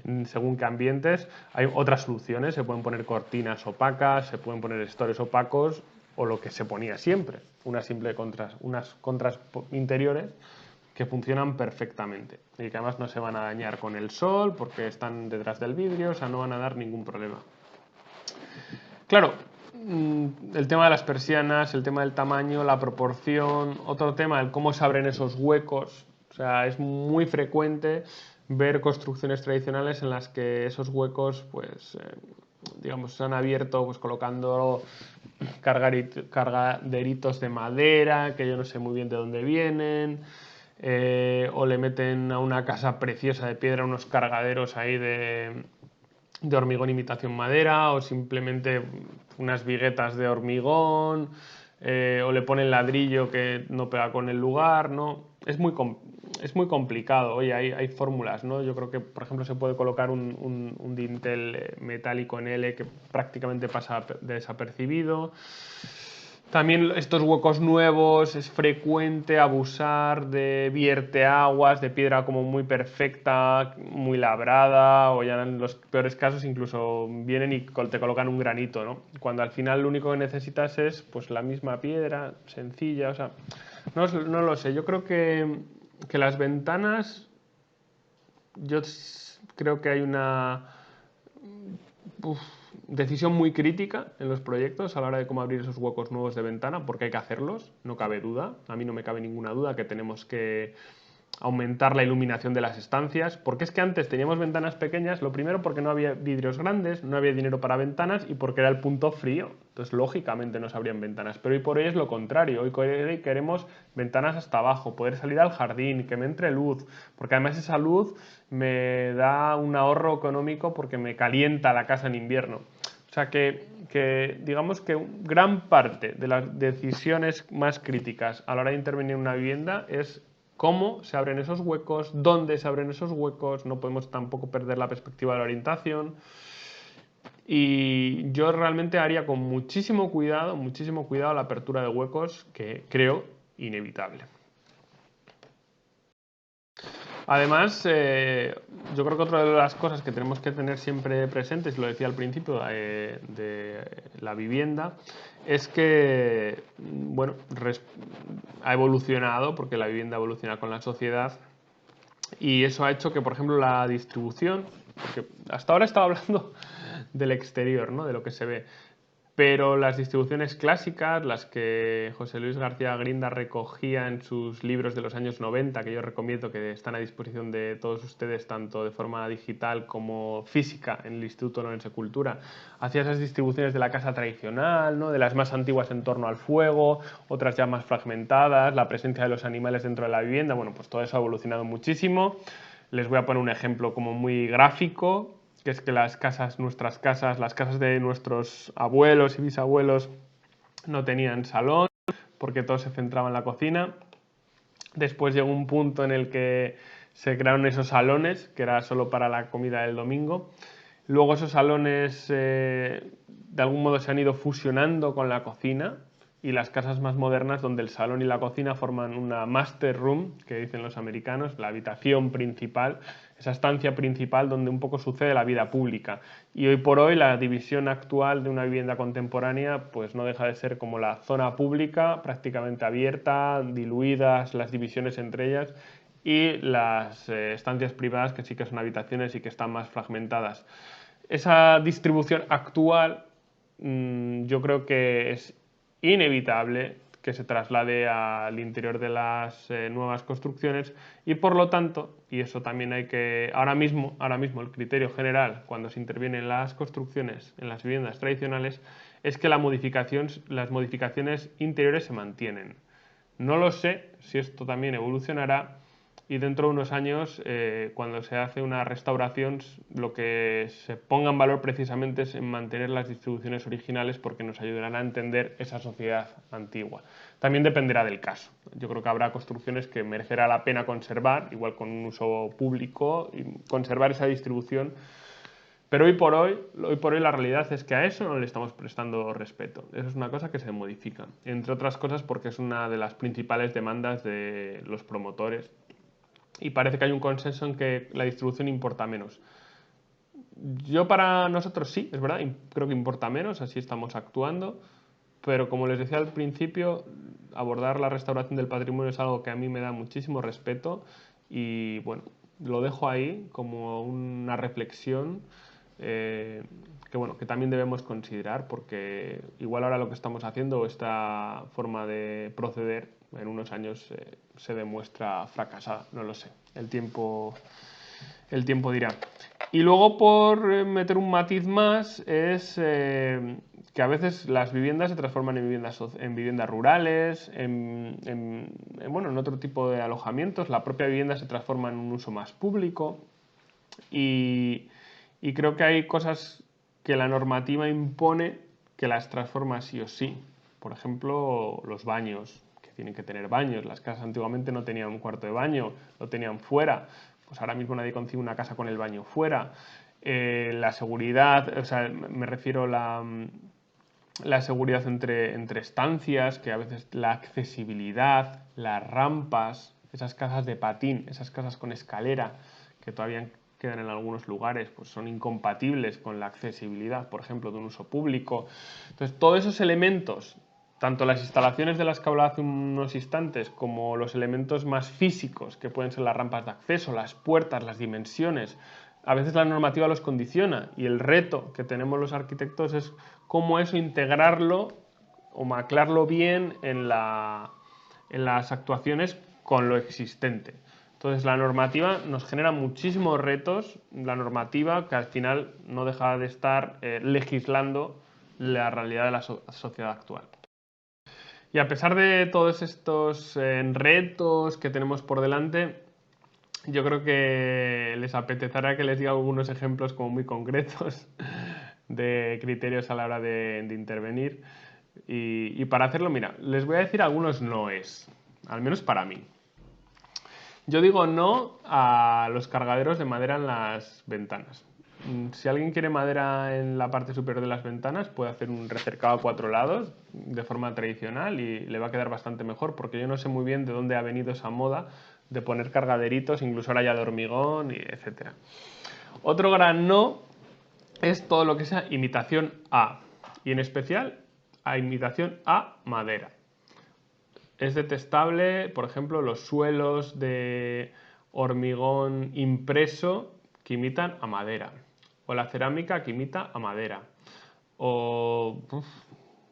en según qué ambientes. Hay otras soluciones, se pueden poner cortinas opacas, se pueden poner estores opacos o lo que se ponía siempre, unas contras interiores que funcionan perfectamente y que además no se van a dañar con el sol porque están detrás del vidrio, o sea, no van a dar ningún problema. Claro, el tema de las persianas, el tema del tamaño, la proporción, otro tema, el cómo se abren esos huecos. O sea, es muy frecuente ver construcciones tradicionales en las que esos huecos, pues, digamos, se han abierto pues colocando cargaderitos de madera, que yo no sé muy bien de dónde vienen, o le meten a una casa preciosa de piedra unos cargaderos ahí de hormigón imitación madera, o simplemente unas viguetas de hormigón, o le ponen ladrillo que no pega con el lugar, ¿no? Es muy complicado. Oye, hay fórmulas, ¿no? Yo creo que, por ejemplo, se puede colocar un dintel metálico en L que prácticamente pasa desapercibido. También estos huecos nuevos es frecuente abusar de vierteaguas, de piedra como muy perfecta, muy labrada, o ya en los peores casos incluso vienen y te colocan un granito, ¿no? Cuando al final lo único que necesitas es pues la misma piedra, sencilla, o sea, no lo sé. Yo creo que las ventanas, yo creo que hay una decisión muy crítica en los proyectos a la hora de cómo abrir esos huecos nuevos de ventana, porque hay que hacerlos, no cabe duda. A mí no me cabe ninguna duda que tenemos que aumentar la iluminación de las estancias, porque es que antes teníamos ventanas pequeñas, lo primero porque no había vidrios grandes, no había dinero para ventanas y porque era el punto frío, entonces lógicamente no se abrían ventanas, pero hoy por hoy es lo contrario, hoy queremos ventanas hasta abajo, poder salir al jardín, que me entre luz, porque además esa luz me da un ahorro económico porque me calienta la casa en invierno. O sea que digamos que gran parte de las decisiones más críticas a la hora de intervenir en una vivienda es cómo se abren esos huecos, dónde se abren esos huecos, no podemos tampoco perder la perspectiva de la orientación. Y yo realmente haría con muchísimo cuidado la apertura de huecos, que creo inevitable. Además, yo creo que otra de las cosas que tenemos que tener siempre presentes, lo decía al principio de la vivienda, es que bueno, ha evolucionado, porque la vivienda evoluciona con la sociedad, y eso ha hecho que, por ejemplo, la distribución, porque hasta ahora estaba hablando del exterior, ¿no? De lo que se ve. Pero las distribuciones clásicas, las que José Luis García Grinda recogía en sus libros de los años 90, que yo recomiendo, que están a disposición de todos ustedes, tanto de forma digital como física, en el Instituto Lorenzo Cultura, hacía esas distribuciones de la casa tradicional, ¿no? De las más antiguas en torno al fuego, otras ya más fragmentadas, la presencia de los animales dentro de la vivienda. Bueno, pues todo eso ha evolucionado muchísimo. Les voy a poner un ejemplo como muy gráfico, que es que las casas, nuestras casas, las casas de nuestros abuelos y bisabuelos no tenían salón porque todo se centraba en la cocina. Después llegó un punto en el que se crearon esos salones, que era solo para la comida del domingo. Luego esos salones de algún modo se han ido fusionando con la cocina, y las casas más modernas donde el salón y la cocina forman una master room, que dicen los americanos, la habitación principal, esa estancia principal donde un poco sucede la vida pública. Y hoy por hoy la división actual de una vivienda contemporánea pues no deja de ser como la zona pública, prácticamente abierta, diluidas las divisiones entre ellas, y las estancias privadas, que sí que son habitaciones y que están más fragmentadas. Esa distribución actual yo creo que es inevitable que se traslade al interior de las nuevas construcciones, y por lo tanto, y eso también hay que, ahora mismo el criterio general cuando se interviene en las construcciones, en las viviendas tradicionales, es que las modificaciones interiores se mantienen. No lo sé si esto también evolucionará, y dentro de unos años, cuando se hace una restauración, lo que se ponga en valor precisamente es en mantener las distribuciones originales, porque nos ayudarán a entender esa sociedad antigua. También dependerá del caso. Yo creo que habrá construcciones que merecerá la pena conservar, igual con un uso público, y conservar esa distribución. Pero hoy por hoy la realidad es que a eso no le estamos prestando respeto. Eso es una cosa que se modifica, entre otras cosas porque es una de las principales demandas de los promotores, y parece que hay un consenso en que la distribución importa menos. Yo, para nosotros sí, es verdad, creo que importa menos, así estamos actuando, pero como les decía al principio, abordar la restauración del patrimonio es algo que a mí me da muchísimo respeto, y bueno, lo dejo ahí como una reflexión que también debemos considerar, porque igual ahora lo que estamos haciendo, esta forma de proceder, en unos años se demuestra fracasada, no lo sé, el tiempo dirá. Y luego, por meter un matiz más, es que a veces las viviendas se transforman en viviendas rurales, en otro tipo de alojamientos. La propia vivienda se transforma en un uso más público, y creo que hay cosas que la normativa impone que las transforma sí o sí. Por ejemplo, los baños, que tienen que tener baños. Las casas antiguamente no tenían un cuarto de baño, lo tenían fuera. Pues ahora mismo nadie concibe una casa con el baño fuera. La seguridad, o sea, me refiero a la seguridad entre estancias, que a veces la accesibilidad, las rampas, esas casas de patín, esas casas con escalera, que todavía quedan en algunos lugares, pues son incompatibles con la accesibilidad, por ejemplo, de un uso público. Entonces, todos esos elementos, tanto las instalaciones de las que hablaba hace unos instantes, como los elementos más físicos, que pueden ser las rampas de acceso, las puertas, las dimensiones, a veces la normativa los condiciona, y el reto que tenemos los arquitectos es cómo eso integrarlo o maclarlo bien en las actuaciones con lo existente. Entonces, la normativa nos genera muchísimos retos, la normativa que al final no deja de estar legislando la realidad de la sociedad actual. Y a pesar de todos estos retos que tenemos por delante, yo creo que les apetecerá que les diga algunos ejemplos como muy concretos de criterios a la hora de intervenir. Y para hacerlo, mira, les voy a decir algunos noes, al menos para mí. Yo digo no a los cargaderos de madera en las ventanas. Si alguien quiere madera en la parte superior de las ventanas, puede hacer un recercado a 4 lados de forma tradicional y le va a quedar bastante mejor, porque yo no sé muy bien de dónde ha venido esa moda de poner cargaderitos, incluso ahora ya de hormigón, etc. Otro gran no es todo lo que sea imitación A, y en especial a imitación a madera. Es detestable, por ejemplo, los suelos de hormigón impreso que imitan a madera. o la cerámica que imita a madera, o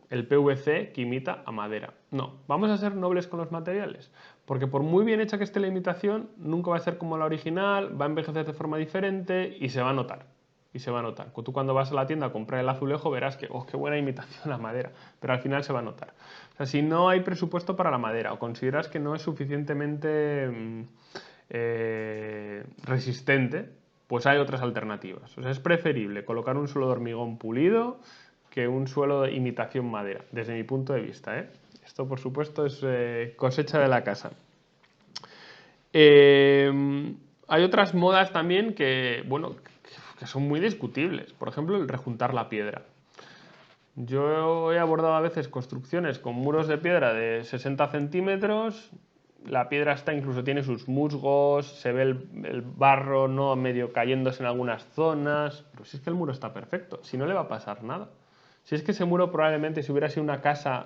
el PVC que imita a madera. No, vamos a ser nobles con los materiales, porque por muy bien hecha que esté la imitación, nunca va a ser como la original, va a envejecer de forma diferente y se va a notar. Y se va a notar. Tú cuando vas a la tienda a comprar el azulejo verás que, oh, qué buena imitación la madera, pero al final se va a notar. O sea, si no hay presupuesto para la madera o consideras que no es suficientemente resistente, pues hay otras alternativas. O sea, es preferible colocar un suelo de hormigón pulido que un suelo de imitación madera, desde mi punto de vista, ¿eh? Esto, por supuesto, es cosecha de la casa. Hay otras modas también que, bueno, que son muy discutibles. Por ejemplo, el rejuntar la piedra. Yo he abordado a veces construcciones con muros de piedra de 60 centímetros. La piedra está, incluso tiene sus musgos, se ve el barro, ¿no?, medio cayéndose en algunas zonas. Pero si es que el muro está perfecto, si no le va a pasar nada. Si es que ese muro probablemente, si hubiera sido una casa,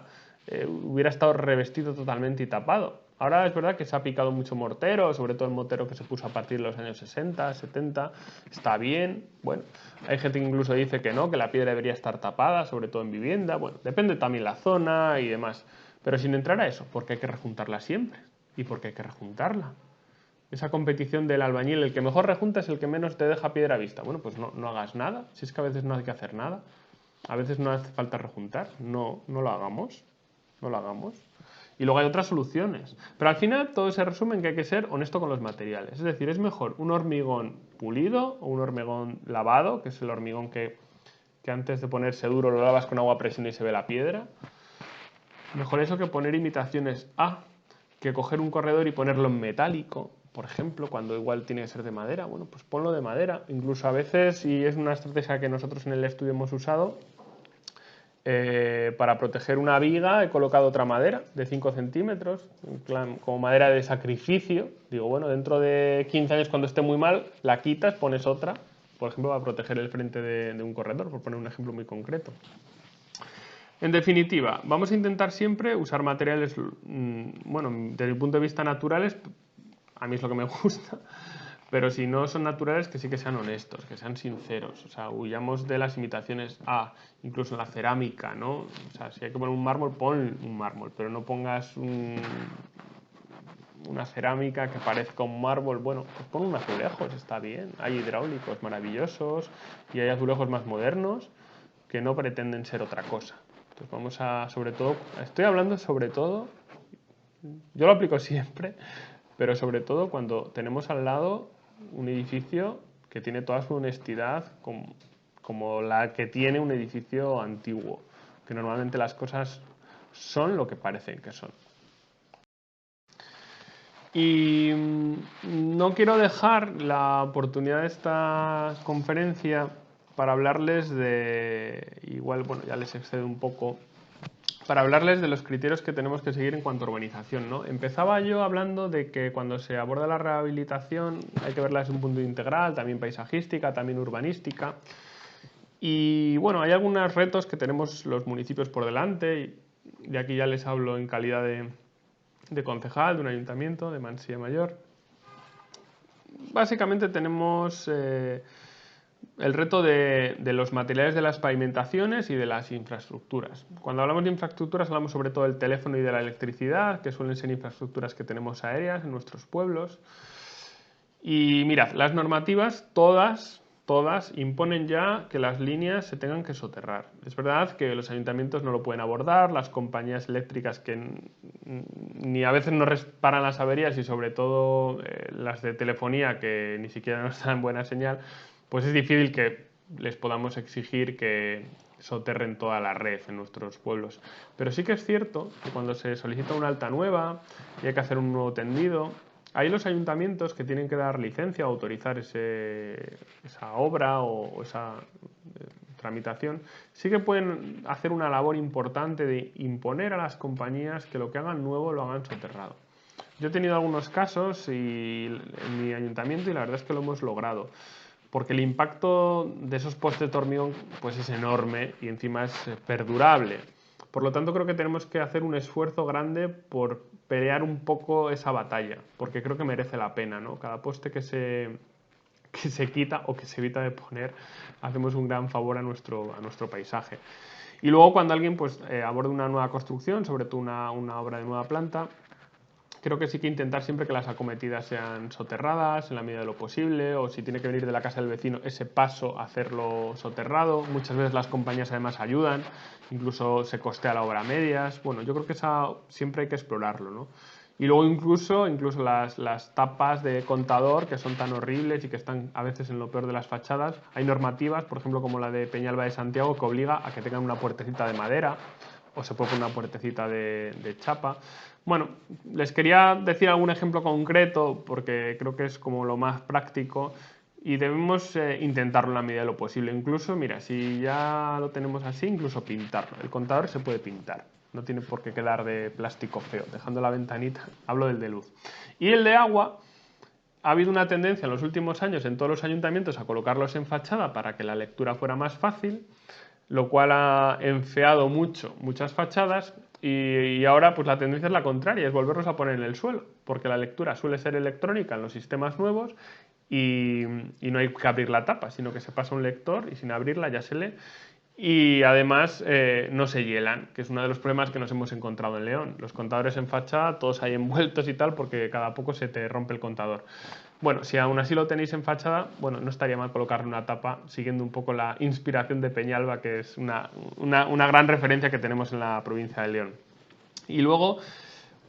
hubiera estado revestido totalmente y tapado. Ahora es verdad que se ha picado mucho mortero, sobre todo el mortero que se puso a partir de los años 60, 70. Está bien. Bueno, hay gente que incluso dice que no, que la piedra debería estar tapada, sobre todo en vivienda. Bueno, depende también la zona y demás. Pero sin entrar a eso, porque hay que rejuntarla siempre. ¿Y por qué hay que rejuntarla? Esa competición del albañil, el que mejor rejunta es el que menos te deja piedra a vista. Bueno, pues no hagas nada. Si es que a veces no hay que hacer nada. A veces no hace falta rejuntar. No lo hagamos. No lo hagamos. Y luego hay otras soluciones. Pero al final todo se resume en que hay que ser honesto con los materiales. Es decir, es mejor un hormigón pulido o un hormigón lavado, que es el hormigón que antes de ponerse duro lo lavas con agua a presión y se ve la piedra. Mejor eso que poner imitaciones A, que coger un corredor y ponerlo en metálico, por ejemplo, cuando igual tiene que ser de madera. Bueno, pues ponlo de madera. Incluso a veces, y es una estrategia que nosotros en el estudio hemos usado, para proteger una viga he colocado otra madera de 5 centímetros, como madera de sacrificio. Digo, bueno, dentro de 15 años cuando esté muy mal, la quitas, pones otra, por ejemplo, para proteger el frente de un corredor, por poner un ejemplo muy concreto. En definitiva, vamos a intentar siempre usar materiales, bueno, desde mi punto de vista naturales, a mí es lo que me gusta, pero si no son naturales, que sí que sean honestos, que sean sinceros. O sea, huyamos de las imitaciones A, incluso en la cerámica, ¿no? O sea, si hay que poner un mármol, pon un mármol, pero no pongas una cerámica que parezca un mármol. Bueno, pues pon un azulejos, está bien. Hay hidráulicos maravillosos y hay azulejos más modernos que no pretenden ser otra cosa. Entonces vamos a, sobre todo, estoy hablando sobre todo, yo lo aplico siempre, pero sobre todo cuando tenemos al lado un edificio que tiene toda su honestidad como la que tiene un edificio antiguo, que normalmente las cosas son lo que parecen que son. Y no quiero dejar la oportunidad de esta conferencia para hablarles de, igual, bueno, ya les excedo un poco, para hablarles de los criterios que tenemos que seguir en cuanto a urbanización, ¿no? Empezaba yo hablando de que cuando se aborda la rehabilitación hay que verla desde un punto integral, también paisajística, también urbanística. Y bueno, hay algunos retos que tenemos los municipios por delante, y de aquí ya les hablo en calidad de concejal, de un ayuntamiento, de Mansilla Mayor. Básicamente tenemos el reto de los materiales de las pavimentaciones y de las infraestructuras. Cuando hablamos de infraestructuras hablamos sobre todo del teléfono y de la electricidad, que suelen ser infraestructuras que tenemos aéreas en nuestros pueblos. Y mirad, las normativas todas imponen ya que las líneas se tengan que soterrar. Es verdad que los ayuntamientos no lo pueden abordar, las compañías eléctricas que ni a veces no reparan las averías y sobre todo las de telefonía que ni siquiera nos dan buena señal, pues es difícil que les podamos exigir que soterren toda la red en nuestros pueblos. Pero sí que es cierto que cuando se solicita una alta nueva y hay que hacer un nuevo tendido, hay los ayuntamientos que tienen que dar licencia o autorizar esa obra o esa tramitación. Sí que pueden hacer una labor importante de imponer a las compañías que lo que hagan nuevo lo hagan soterrado. Yo he tenido algunos casos en mi ayuntamiento y la verdad es que lo hemos logrado, porque el impacto de esos postes de hormigón pues es enorme y encima es perdurable. Por lo tanto, creo que tenemos que hacer un esfuerzo grande por pelear un poco esa batalla, porque creo que merece la pena, ¿no? Cada poste que que se quita o que se evita de poner, hacemos un gran favor a nuestro paisaje. Y luego cuando alguien pues, aborda una nueva construcción, sobre todo una obra de nueva planta, creo que sí que intentar siempre que las acometidas sean soterradas en la medida de lo posible, o si tiene que venir de la casa del vecino, ese paso hacerlo soterrado. Muchas veces las compañías además ayudan, incluso se costea la obra a medias. Bueno, yo creo que esa siempre hay que explorarlo, ¿no? Y luego incluso las tapas de contador, que son tan horribles y que están a veces en lo peor de las fachadas. Hay normativas, por ejemplo, como la de Peñalba de Santiago, que obliga a que tengan una puertecita de madera, o se puede poner una puertecita de chapa. Bueno, les quería decir algún ejemplo concreto, porque creo que es como lo más práctico, y debemos intentarlo en la medida de lo posible. Incluso, mira, si ya lo tenemos así, incluso pintarlo. El contador se puede pintar. No tiene por qué quedar de plástico feo, dejando la ventanita. Hablo del de luz. Y el de agua, ha habido una tendencia en los últimos años en todos los ayuntamientos a colocarlos en fachada para que la lectura fuera más fácil, lo cual ha enfeado muchas fachadas, y ahora pues la tendencia es la contraria, es volverlos a poner en el suelo, porque la lectura suele ser electrónica en los sistemas nuevos y no hay que abrir la tapa, sino que se pasa un lector y sin abrirla ya se lee. Y además no se hielan, que es uno de los problemas que nos hemos encontrado en León. Los contadores en fachada, todos ahí envueltos y tal, porque cada poco se te rompe el contador. Bueno, si aún así lo tenéis en fachada, bueno, no estaría mal colocarle una tapa, siguiendo un poco la inspiración de Peñalba, que es una gran referencia que tenemos en la provincia de León. Y luego,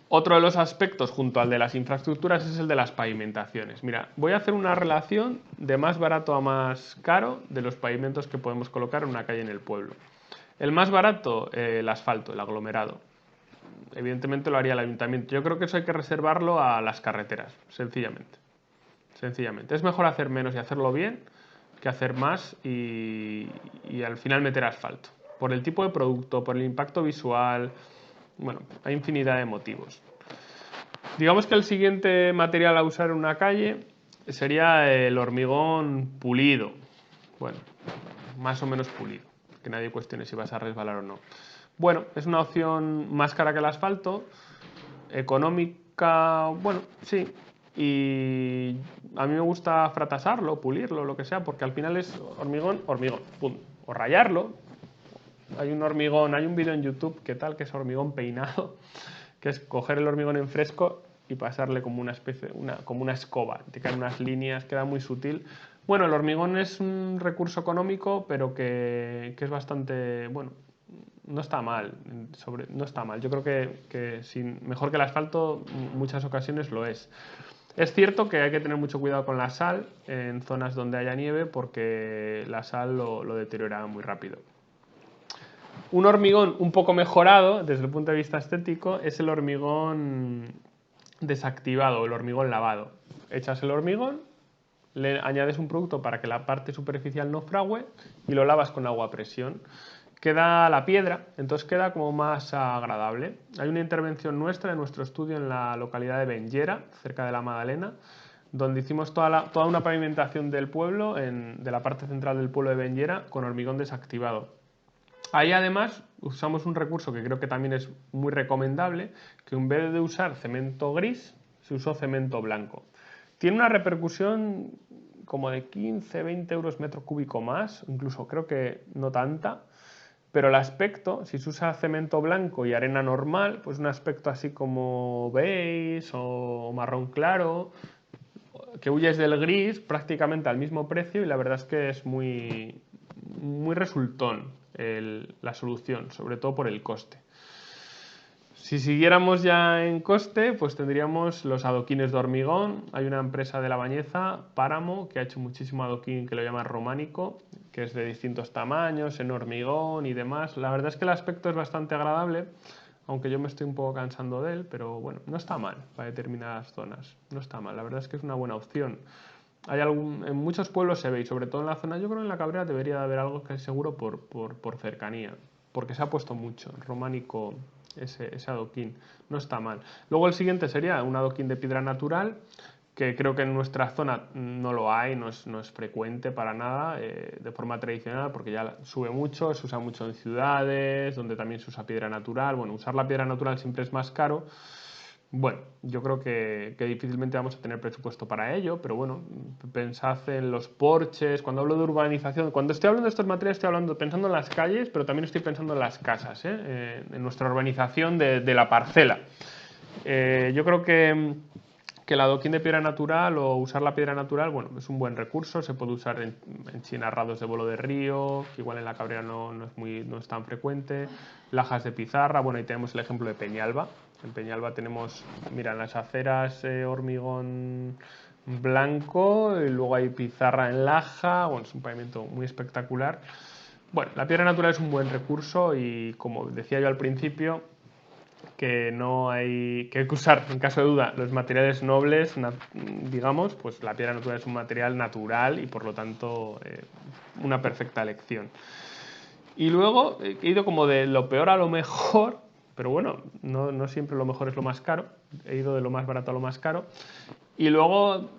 otro de los aspectos, junto al de las infraestructuras, es el de las pavimentaciones. Mira, voy a hacer una relación de más barato a más caro de los pavimentos que podemos colocar en una calle en el pueblo. El más barato, el asfalto, el aglomerado. Evidentemente lo haría el ayuntamiento. Yo creo que eso hay que reservarlo a las carreteras, sencillamente. Sencillamente. Es mejor hacer menos y hacerlo bien que hacer más y al final meter asfalto. Por el tipo de producto, por el impacto visual. Bueno, hay infinidad de motivos. Digamos que el siguiente material a usar en una calle sería el hormigón pulido. Bueno, más o menos pulido, que nadie cuestione si vas a resbalar o no. Bueno, es una opción más cara que el asfalto, económica, bueno, sí. Y a mí me gusta fratasarlo, pulirlo, lo que sea, porque al final es hormigón, pum. O rayarlo. Hay un vídeo en YouTube que tal, que es hormigón peinado, que es coger el hormigón en fresco y pasarle como una especie, como una escoba. Te caen unas líneas, queda muy sutil. Bueno, el hormigón es un recurso económico, pero que es bastante, bueno, no está mal. No está mal. Yo creo que mejor que el asfalto, en muchas ocasiones lo es. Es cierto que hay que tener mucho cuidado con la sal en zonas donde haya nieve, porque la sal lo deteriora muy rápido. Un hormigón un poco mejorado desde el punto de vista estético es el hormigón desactivado, el hormigón lavado. Echas el hormigón, le añades un producto para que la parte superficial no fragüe y lo lavas con agua a presión. Queda la piedra, entonces queda como más agradable. Hay una intervención nuestra en nuestro estudio en la localidad de Benllera, cerca de la Magdalena, donde hicimos toda una pavimentación del pueblo, de la parte central del pueblo de Benllera, con hormigón desactivado. Ahí además usamos un recurso que creo que también es muy recomendable, que en vez de usar cemento gris, se usó cemento blanco. Tiene una repercusión como de 15-20 euros metro cúbico más, incluso creo que no tanta, pero el aspecto, si se usa cemento blanco y arena normal, pues un aspecto así como beige o marrón claro, que huyes del gris prácticamente al mismo precio, y la verdad es que es muy resultón la solución, sobre todo por el coste. Si siguiéramos ya en coste, pues tendríamos los adoquines de hormigón. Hay una empresa de La Bañeza, Páramo, que ha hecho muchísimo adoquín que lo llama románico, que es de distintos tamaños, en hormigón y demás. La verdad es que el aspecto es bastante agradable, aunque yo me estoy un poco cansando de él, pero bueno, no está mal para determinadas zonas. No está mal, la verdad es que es una buena opción. En muchos pueblos se ve, y sobre todo en la zona, yo creo que en la Cabrera debería de haber algo que es seguro por cercanía, porque se ha puesto mucho románico ese adoquín, no está mal. Luego el siguiente sería un adoquín de piedra natural, que creo que en nuestra zona no lo hay, no es frecuente para nada, de forma tradicional, porque ya sube mucho, se usa mucho en ciudades, donde también se usa piedra natural. Bueno, usar la piedra natural siempre es más caro, Bueno, yo creo que difícilmente vamos a tener presupuesto para ello, pero bueno, pensad en los porches. Cuando hablo de urbanización, cuando estoy hablando de estos materiales, estoy hablando, pensando en las calles, pero también estoy pensando en las casas, en nuestra urbanización de la parcela. Yo creo que el adoquín de piedra natural o usar la piedra natural, bueno, es un buen recurso, se puede usar en chinarrados de bolo de río, que igual en la Cabrera no es tan frecuente, lajas de pizarra, bueno, ahí tenemos el ejemplo de Peñalba. En Peñalba tenemos, mira, en las aceras hormigón blanco y luego hay pizarra en laja, bueno, es un pavimento muy espectacular. Bueno, la piedra natural es un buen recurso y como decía yo al principio, que no hay que usar, en caso de duda, los materiales nobles, digamos, pues la piedra natural es un material natural y por lo tanto una perfecta elección. Y luego he ido como de lo peor a lo mejor, pero bueno, no siempre lo mejor es lo más caro, he ido de lo más barato a lo más caro. Y luego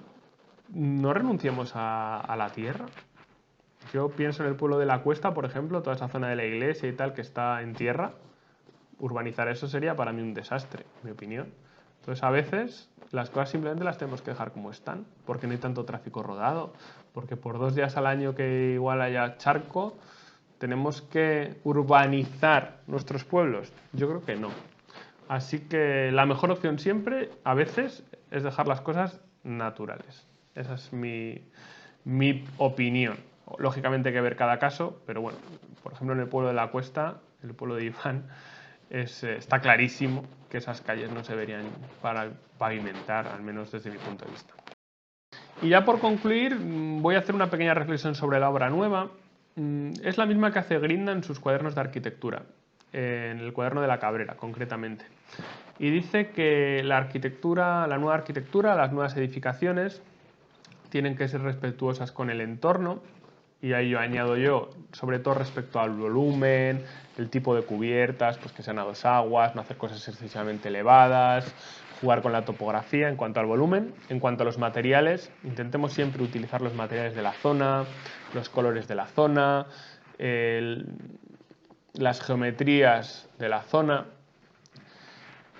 no renunciemos a la tierra. Yo pienso en el pueblo de la Cuesta, por ejemplo, toda esa zona de la iglesia y tal que está en tierra. Urbanizar eso sería para mí un desastre, en mi opinión. Entonces, a veces las cosas simplemente las tenemos que dejar como están, porque no hay tanto tráfico rodado, porque por 2 días al año que igual haya charco, tenemos que urbanizar nuestros pueblos. Yo creo que no. Así que la mejor opción siempre, a veces, es dejar las cosas naturales. Esa es mi opinión. Lógicamente hay que ver cada caso, pero bueno, por ejemplo en el pueblo de la Cuesta, el pueblo de Iván, está clarísimo que esas calles no se deberían para pavimentar, al menos desde mi punto de vista. Y ya por concluir, voy a hacer una pequeña reflexión sobre la obra nueva. Es la misma que hace Grinda en sus cuadernos de arquitectura, en el cuaderno de la Cabrera, concretamente. Y dice que la arquitectura, la nueva arquitectura, las nuevas edificaciones, tienen que ser respetuosas con el entorno, y ahí yo añado yo, sobre todo respecto al volumen, el tipo de cubiertas, pues que sean a 2 aguas, no hacer cosas excesivamente elevadas, jugar con la topografía en cuanto al volumen. En cuanto a los materiales, intentemos siempre utilizar los materiales de la zona, los colores de la zona, las geometrías de la zona,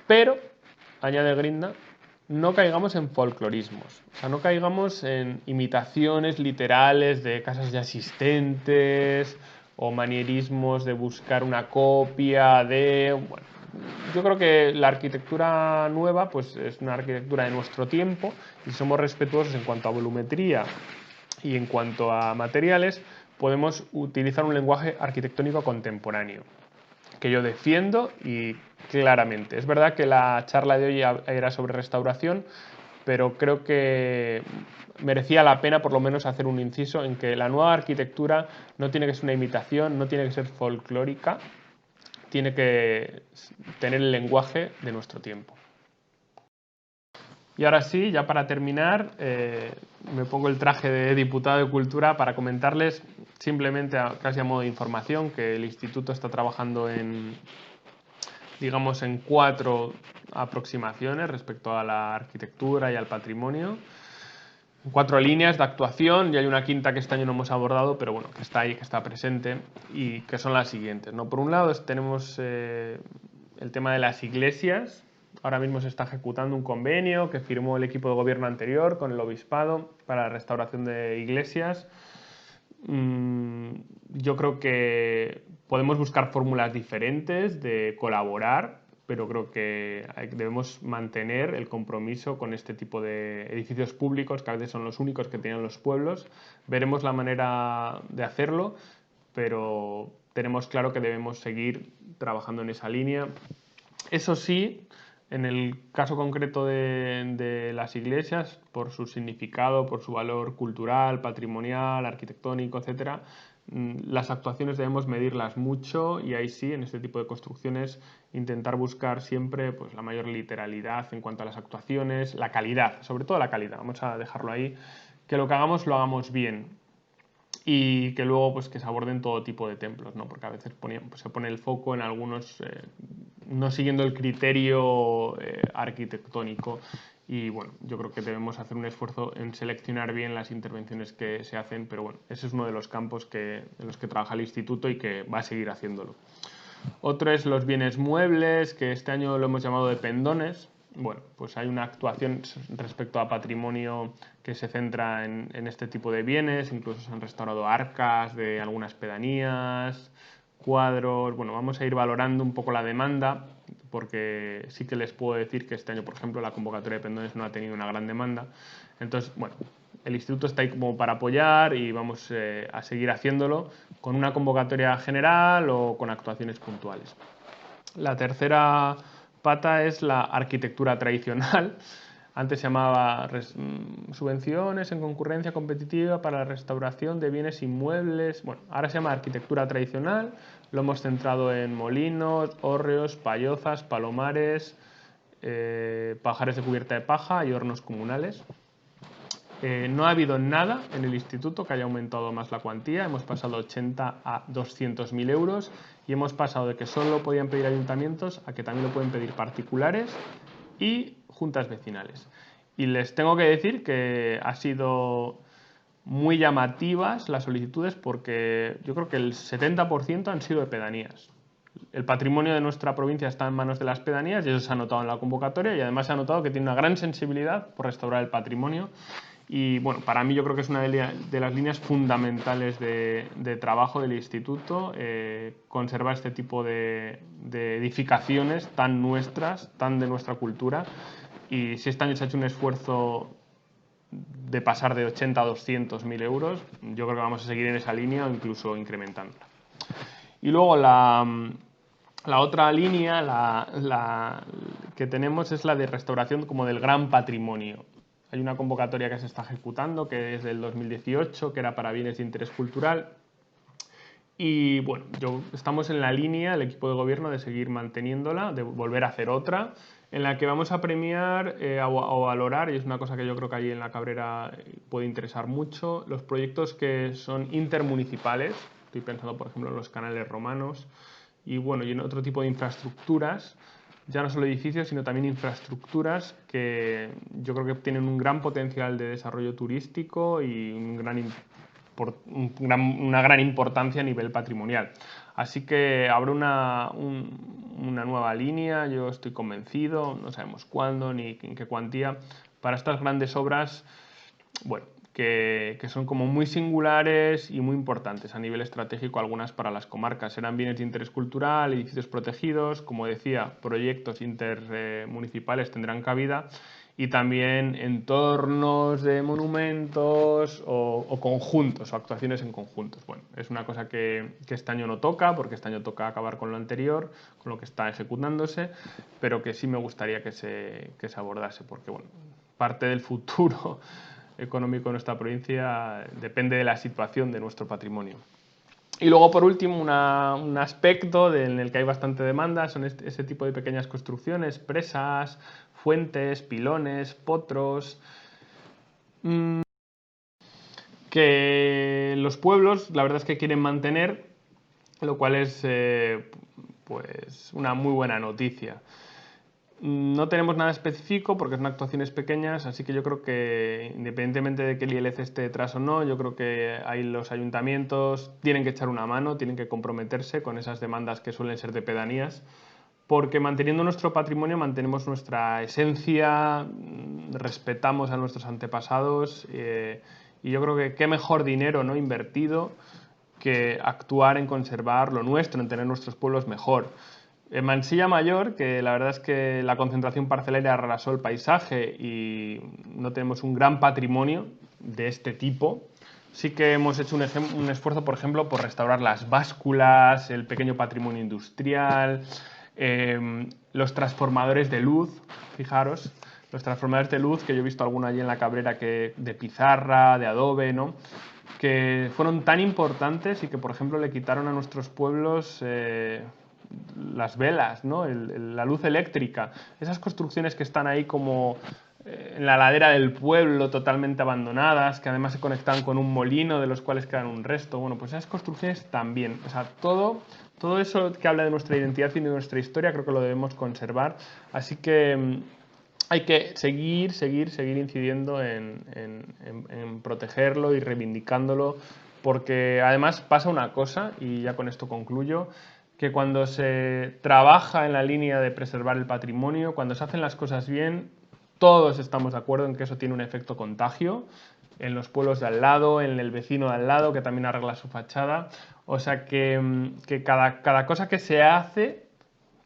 pero, añade Grinda, no caigamos en folclorismos, o sea, no caigamos en imitaciones literales de casas ya existentes o manierismos de buscar una copia de... Bueno, yo creo que la arquitectura nueva pues, es una arquitectura de nuestro tiempo y si somos respetuosos en cuanto a volumetría y en cuanto a materiales, podemos utilizar un lenguaje arquitectónico contemporáneo que yo defiendo y claramente. Es verdad que la charla de hoy era sobre restauración, pero creo que merecía la pena por lo menos hacer un inciso en que la nueva arquitectura no tiene que ser una imitación, no tiene que ser folclórica, tiene que tener el lenguaje de nuestro tiempo. Y ahora sí, ya para terminar, me pongo el traje de diputado de Cultura para comentarles simplemente, casi a modo de información, que el Instituto está trabajando digamos, en 4 aproximaciones respecto a la arquitectura y al patrimonio. 4 líneas de actuación y hay una quinta que este año no hemos abordado, pero bueno, que está ahí, que está presente y que son las siguientes, ¿no? Por un lado tenemos el tema de las iglesias. Ahora mismo se está ejecutando un convenio que firmó el equipo de gobierno anterior con el obispado para la restauración de iglesias. Yo creo que podemos buscar fórmulas diferentes de colaborar, pero creo que debemos mantener el compromiso con este tipo de edificios públicos, que a veces son los únicos que tienen los pueblos. Veremos la manera de hacerlo, pero tenemos claro que debemos seguir trabajando en esa línea. Eso sí, en el caso concreto de las iglesias, por su significado, por su valor cultural, patrimonial, arquitectónico, etc., las actuaciones debemos medirlas mucho y ahí sí, en este tipo de construcciones, intentar buscar siempre pues, la mayor literalidad en cuanto a las actuaciones, la calidad, sobre todo la calidad, vamos a dejarlo ahí, que lo que hagamos lo hagamos bien y que luego pues que se aborden todo tipo de templos, ¿no? Porque a veces se pone el foco en algunos no siguiendo el criterio arquitectónico y bueno, yo creo que debemos hacer un esfuerzo en seleccionar bien las intervenciones que se hacen, pero bueno, ese es uno de los campos en los que trabaja el instituto y que va a seguir haciéndolo. Otro es los bienes muebles, que este año lo hemos llamado de pendones. bueno, pues hay una actuación respecto a patrimonio que se centra en este tipo de bienes, incluso se han restaurado arcas de algunas pedanías, cuadros. Bueno, vamos a ir valorando un poco la demanda, porque sí que les puedo decir que este año, por ejemplo, la convocatoria de pendones no ha tenido una gran demanda. Entonces, bueno, el instituto está ahí como para apoyar y vamos a seguir haciéndolo con una convocatoria general o con actuaciones puntuales. La tercera pata es la arquitectura tradicional. Antes se llamaba subvenciones en concurrencia competitiva para la restauración de bienes inmuebles. Bueno, ahora se llama arquitectura tradicional. Lo hemos centrado en molinos, hórreos, pallozas, palomares, pajares de cubierta de paja y hornos comunales. No ha habido nada en el instituto que haya aumentado más la cuantía. Hemos pasado de 80 a 200.000 euros y hemos pasado de que solo lo podían pedir ayuntamientos a que también lo pueden pedir particulares y juntas vecinales. Y les tengo que decir que ha sido muy llamativas las solicitudes, porque yo creo que el 70% han sido de pedanías. El patrimonio de nuestra provincia está en manos de las pedanías y eso se ha notado en la convocatoria, y además se ha notado que tiene una gran sensibilidad por restaurar el patrimonio. Y bueno, para mí yo creo que es una de las líneas fundamentales de trabajo del instituto, conservar este tipo de edificaciones tan nuestras, tan de nuestra cultura. Y si este año se ha hecho un esfuerzo de pasar de 80 a 200.000 euros, yo creo que vamos a seguir en esa línea o incluso incrementándola. Y luego la otra línea que tenemos es la de restauración como del gran patrimonio. Hay una convocatoria que se está ejecutando, que es del 2018, que era para bienes de interés cultural. Y bueno, estamos en la línea, el equipo de gobierno, de seguir manteniéndola, de volver a hacer otra, en la que vamos a premiar o valorar, y es una cosa que yo creo que allí en la Cabrera puede interesar mucho, los proyectos que son intermunicipales. Estoy pensando, por ejemplo, en los canales romanos y, bueno, y en otro tipo de infraestructuras, ya no solo edificios, sino también infraestructuras que yo creo que tienen un gran potencial de desarrollo turístico y una gran importancia a nivel patrimonial. Así que habrá una nueva línea, yo estoy convencido, no sabemos cuándo ni en qué cuantía, para estas grandes obras, bueno, que son como muy singulares y muy importantes a nivel estratégico, algunas para las comarcas. Serán bienes de interés cultural, edificios protegidos, como decía, proyectos intermunicipales tendrán cabida, y también entornos de monumentos o conjuntos, o actuaciones en conjuntos. Bueno, es una cosa que este año no toca, porque este año toca acabar con lo anterior, con lo que está ejecutándose, pero que sí me gustaría que se abordase, porque, bueno, parte del futuro económico de nuestra provincia depende de la situación de nuestro patrimonio. Y luego, por último, un aspecto en el que hay bastante demanda son ese tipo de pequeñas construcciones, presas, fuentes, pilones, potros, que los pueblos, la verdad es que quieren mantener, lo cual es pues una muy buena noticia. No tenemos nada específico porque son actuaciones pequeñas, así que yo creo que, independientemente de que el ILC esté detrás o no, yo creo que ahí los ayuntamientos tienen que echar una mano, tienen que comprometerse con esas demandas que suelen ser de pedanías, porque manteniendo nuestro patrimonio mantenemos nuestra esencia, respetamos a nuestros antepasados, y yo creo que qué mejor dinero, ¿no?, invertido que actuar en conservar lo nuestro, en tener nuestros pueblos mejor. En Mansilla Mayor, que la verdad es que la concentración parcelaria arrasó el paisaje y no tenemos un gran patrimonio de este tipo, sí que hemos hecho un esfuerzo, por ejemplo, por restaurar las básculas, el pequeño patrimonio industrial, los transformadores de luz. Fijaros, los transformadores de luz, que yo he visto alguno allí en la Cabrera, de pizarra, de adobe, ¿no?, que fueron tan importantes y que, por ejemplo, le quitaron a nuestros pueblos las velas, ¿no?, la luz eléctrica. Esas construcciones que están ahí como en la ladera del pueblo, totalmente abandonadas, que además se conectan con un molino de los cuales quedan un resto. Bueno, pues esas construcciones también. O sea, todo eso que habla de nuestra identidad y de nuestra historia creo que lo debemos conservar. Así que hay que seguir incidiendo en protegerlo y reivindicándolo, porque además pasa una cosa, y ya con esto concluyo, que cuando se trabaja en la línea de preservar el patrimonio, cuando se hacen las cosas bien, todos estamos de acuerdo en que eso tiene un efecto contagio en los pueblos de al lado, en el vecino de al lado que también arregla su fachada. O sea que cada cosa que se hace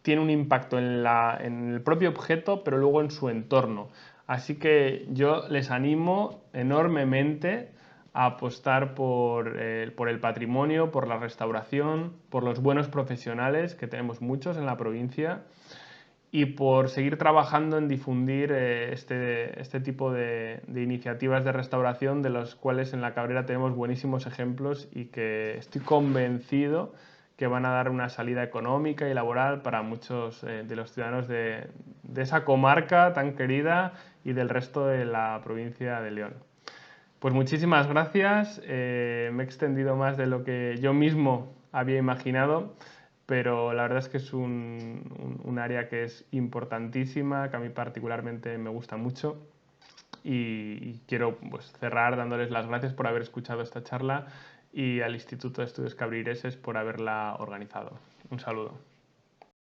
tiene un impacto en el propio objeto, pero luego en su entorno. Así que yo les animo enormemente a apostar por el patrimonio, por la restauración, por los buenos profesionales, que tenemos muchos en la provincia, y por seguir trabajando en difundir este tipo de iniciativas de restauración, de los cuales en la Cabrera tenemos buenísimos ejemplos y que estoy convencido que van a dar una salida económica y laboral para muchos de los ciudadanos de esa comarca tan querida y del resto de la provincia de León. Pues muchísimas gracias. Me he extendido más de lo que yo mismo había imaginado, pero la verdad es que es un área que es importantísima, que a mí particularmente me gusta mucho y quiero pues, cerrar dándoles las gracias por haber escuchado esta charla y al Instituto de Estudios Cabrireses por haberla organizado. Un saludo.